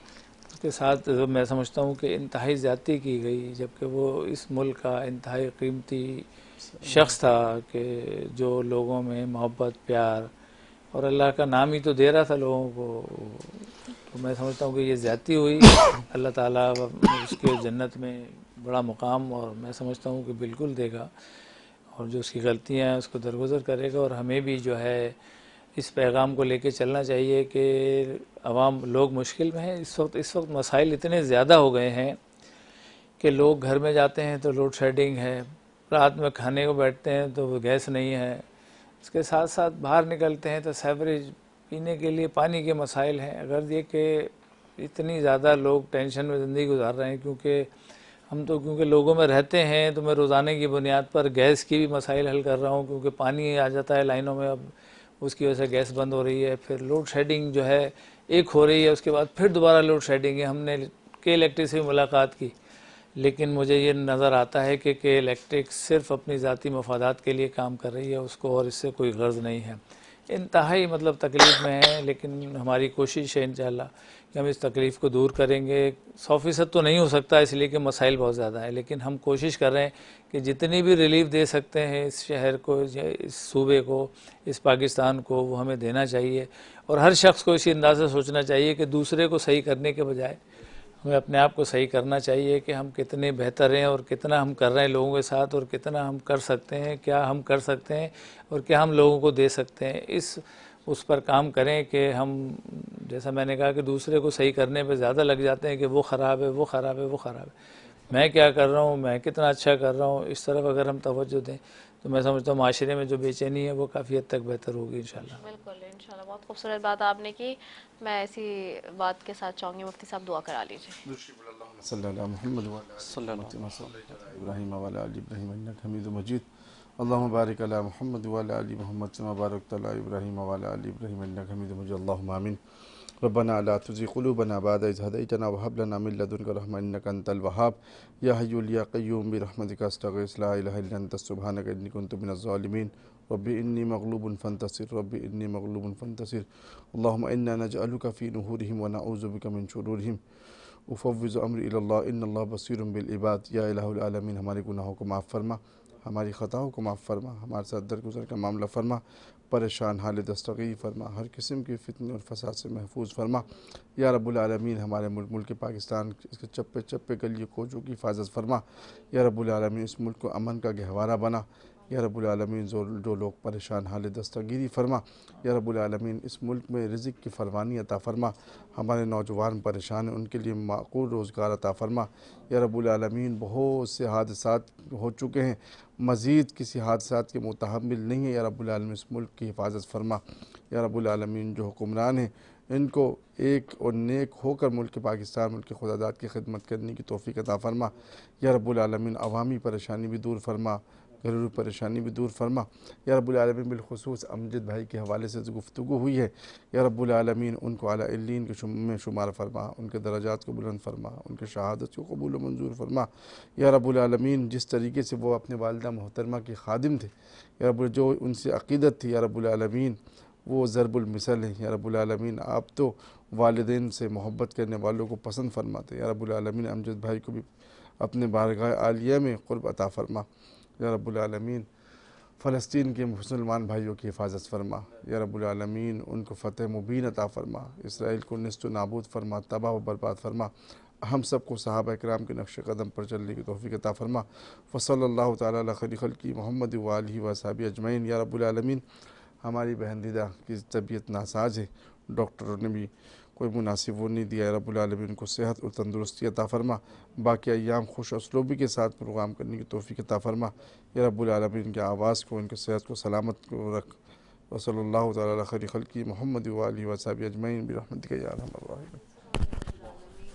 اس کے ساتھ میں سمجھتا ہوں کہ انتہائی زیادتی کی گئی، جبکہ وہ اس ملک کا انتہائی قیمتی شخص تھا، کہ جو لوگوں میں محبت، پیار اور اللہ کا نام ہی تو دے رہا تھا لوگوں کو. تو میں سمجھتا ہوں کہ یہ زیادتی ہوئی. اللہ تعالیٰ اس کے جنت میں بڑا مقام، اور میں سمجھتا ہوں کہ بالکل دے گا، اور جو اس کی غلطیاں ہیں اس کو درگزر کرے گا. اور ہمیں بھی جو ہے اس پیغام کو لے کے چلنا چاہیے کہ عوام لوگ مشکل میں ہیں. اس وقت مسائل اتنے زیادہ ہو گئے ہیں کہ لوگ گھر میں جاتے ہیں تو لوڈ شیڈنگ ہے، رات میں کھانے کو بیٹھتے ہیں تو گیس نہیں ہے، اس کے ساتھ ساتھ باہر نکلتے ہیں تو سیوریج، پینے کے لیے پانی کے مسائل ہیں. اگر یہ کہ اتنی زیادہ لوگ ٹینشن میں زندگی گزار رہے ہیں، کیونکہ لوگوں میں رہتے ہیں، تو میں روزانہ کی بنیاد پر گیس کی بھی مسائل حل کر رہا ہوں، کیونکہ پانی آ جاتا ہے لائنوں میں، اب اس کی وجہ سے گیس بند ہو رہی ہے. پھر لوڈ شیڈنگ جو ہے ایک ہو رہی ہے، اس کے بعد پھر دوبارہ لوڈ شیڈنگ ہے. ہم نے کے الیکٹرک سے ملاقات کی، لیکن مجھے یہ نظر آتا ہے کہ الیکٹرک صرف اپنی ذاتی مفادات کے لیے کام کر رہی ہے، اس کو اور اس سے کوئی غرض نہیں ہے. انتہائی مطلب تکلیف میں ہے، لیکن ہماری کوشش ہے انشاءاللہ کہ ہم اس تکلیف کو دور کریں گے. 100% تو نہیں ہو سکتا، اس لیے کہ مسائل بہت زیادہ ہیں، لیکن ہم کوشش کر رہے ہیں کہ جتنی بھی ریلیف دے سکتے ہیں اس شہر کو، اس صوبے کو، اس پاکستان کو، وہ ہمیں دینا چاہیے. اور ہر شخص کو اسی انداز سے سوچنا چاہیے کہ دوسرے کو صحیح کرنے کے بجائے ہمیں اپنے آپ کو صحیح کرنا چاہیے، کہ ہم کتنے بہتر ہیں اور کتنا ہم کر رہے ہیں لوگوں کے ساتھ، اور کتنا ہم کر سکتے ہیں، کیا ہم کر سکتے ہیں اور کیا ہم لوگوں کو دے سکتے ہیں. اس پر کام کریں کہ ہم، جیسا میں نے کہا کہ دوسرے کو صحیح کرنے پہ زیادہ لگ جاتے ہیں کہ وہ خراب ہے، وہ خراب ہے، وہ خراب ہے. میں کیا کر رہا ہوں، میں کتنا اچھا کر رہا ہوں، اس طرف اگر ہم توجہ دیں تو میں سمجھتا ہوں معاشرے میں جو بے چینی ہے وہ کافی حد تک بہتر ہوگی انشاءاللہ. بالکل انشاءاللہ. بہت خوبصورت بات آپ نے کی. میں ایسی بات کے ساتھ چاہوں گی مفتی صاحب دعا کرا لیجیے. صلی اللہ محمد ابراہیم وعلی آل ابراہیم انک حمید مجید. اللہم بارک علی محمد وعلی آل محمد کما بارکت علی ابراہیم وعلی آل ابراہیم انک حمید مجید. اللہم آمین. ربنا لا تزغ قلوبنا بعد إذ هديتنا وهب لنا من لدنك رحمة إنك أنت الوهاب. يا حي يا قيوم برحمتك أستغيث لا إله إلا أنت سبحانك إني كنت من الظالمين. ربي إني مغلوب فانتصر، ربي إني مغلوب فانتصر. اللهم إنا نجعلك في نحورهم ونعوذ بك من شرورهم. افوض امر إلى الله إن الله بصير بالعباد. یا الہ العالمین، ہمارے گناہوں کو معاف فرما، ہماری خطاؤں کو معاف فرما، ہمارے ساتھ درگزر کا معاملہ فرما، پریشان حال دستگیر فرما، ہر قسم کی فتنے اور فساد سے محفوظ فرما. یا رب العالمین، ہمارے ملک پاکستان، اس کے چپے چپے گلی کوچوں کی حفاظت فرما. یا رب العالمین، اس ملک کو امن کا گہوارہ بنا. یا رب العالمین، جو لوگ پریشان حال دستگیری فرما. یا رب العالمین، اس ملک میں رزق کی فراوانی عطا فرما. ہمارے نوجوان پریشان ہیں، ان کے لیے معقول روزگار عطا فرما. یا رب العالمین، بہت سے حادثات ہو چکے ہیں، مزید کسی حادثات کے متحمل نہیں ہے. یا رب العالمین، اس ملک کی حفاظت فرما. یا رب العالمین، جو حکمران ہیں ان کو ایک اور نیک ہو کر ملک پاکستان، ملک خداداد کی خدمت کرنے کی توفیق عطا فرما. یا رب العالمین، عوامی پریشانی بھی دور فرما، گھریلو پریشانی بھی دور فرما. یا رب العالمین، بالخصوص امجد بھائی کے حوالے سے گفتگو ہوئی ہے، یا رب العالمین ان کو اعلیٰ علیین کے میں شمار فرما، ان کے درجات کو بلند فرما، ان کے شہادت کو قبول و منظور فرما. یا رب العالمین، جس طریقے سے وہ اپنے والدہ محترمہ کے خادم تھے، یا رب جو ان سے عقیدت تھی، یا رب العالمین وہ ضرب المثل ہیں. یا رب العالمین، آپ تو والدین سے محبت کرنے والوں کو پسند فرماتے. یا رب العالمین، امجد بھائی کو بھی اپنے بارگاہ عالیہ میں قرب عطا فرما یا رب العالمین۔ فلسطین کے مسلمان بھائیوں کی حفاظت فرما یا رب العالمین، ان کو فتح مبین عطا فرما، اسرائیل کو نیست و نابود فرما، تباہ و برباد فرما، ہم سب کو صحابہ کرام کے نقش قدم پر چلنے کی توفیق عطا فرما۔ وصلی اللہ تعالیٰ علی خیر خلقہ محمد و آلہ و صحبہ اجمعین یا رب العالمین۔ ہماری بہن دیدہ کی طبیعت ناساز ہے، ڈاکٹروں نے بھی کوئی مناسب وہ نہیں دیا، یا رب العالمین کو صحت اور تندرستی عطا فرما، باقی ایام خوش اسلوبی کے ساتھ پروگرام کرنے کی توفیق عطا فرما یا رب العالمین۔ ان کے آواز کو، ان کے صحت کو سلامت کو رکھ۔ وصلی اللہ تعالیٰ علی خیر خلقہ محمد و آلہ و صحبہ اجمعین برحمتک یا ارحم الراحمین۔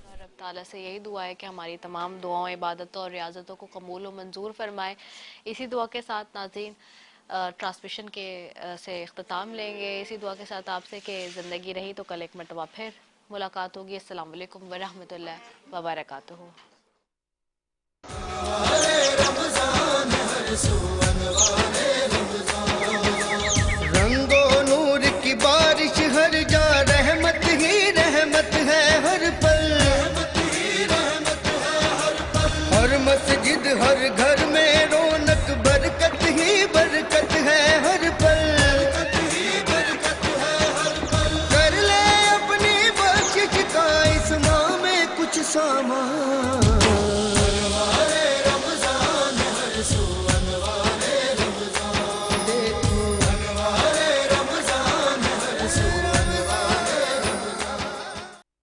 اور رب تعالیٰ سے یہی دعا ہے کہ ہماری تمام دعاؤں، عبادتوں اور ریاضتوں کو قبول و منظور فرمائے۔ اسی دعا کے ساتھ ناظرین ٹرانسمیشن کے سے اختتام لیں گے، اسی دعا کے ساتھ آپ سے کہ زندگی رہی تو کل ایک مرتبہ پھر ملاقات ہوگی۔ السلام علیکم ورحمۃ اللہ وبرکاتہ۔ رنگ و نور کی بارش ہر جا، رحمت ہی رحمت ہے ہر پل، ہر مسجد ہر گھر میں رونق، برکت ہی برکت ہے ہر پل، کر لے اپنی بخشش کا اس ماہ میں کچھ سامان۔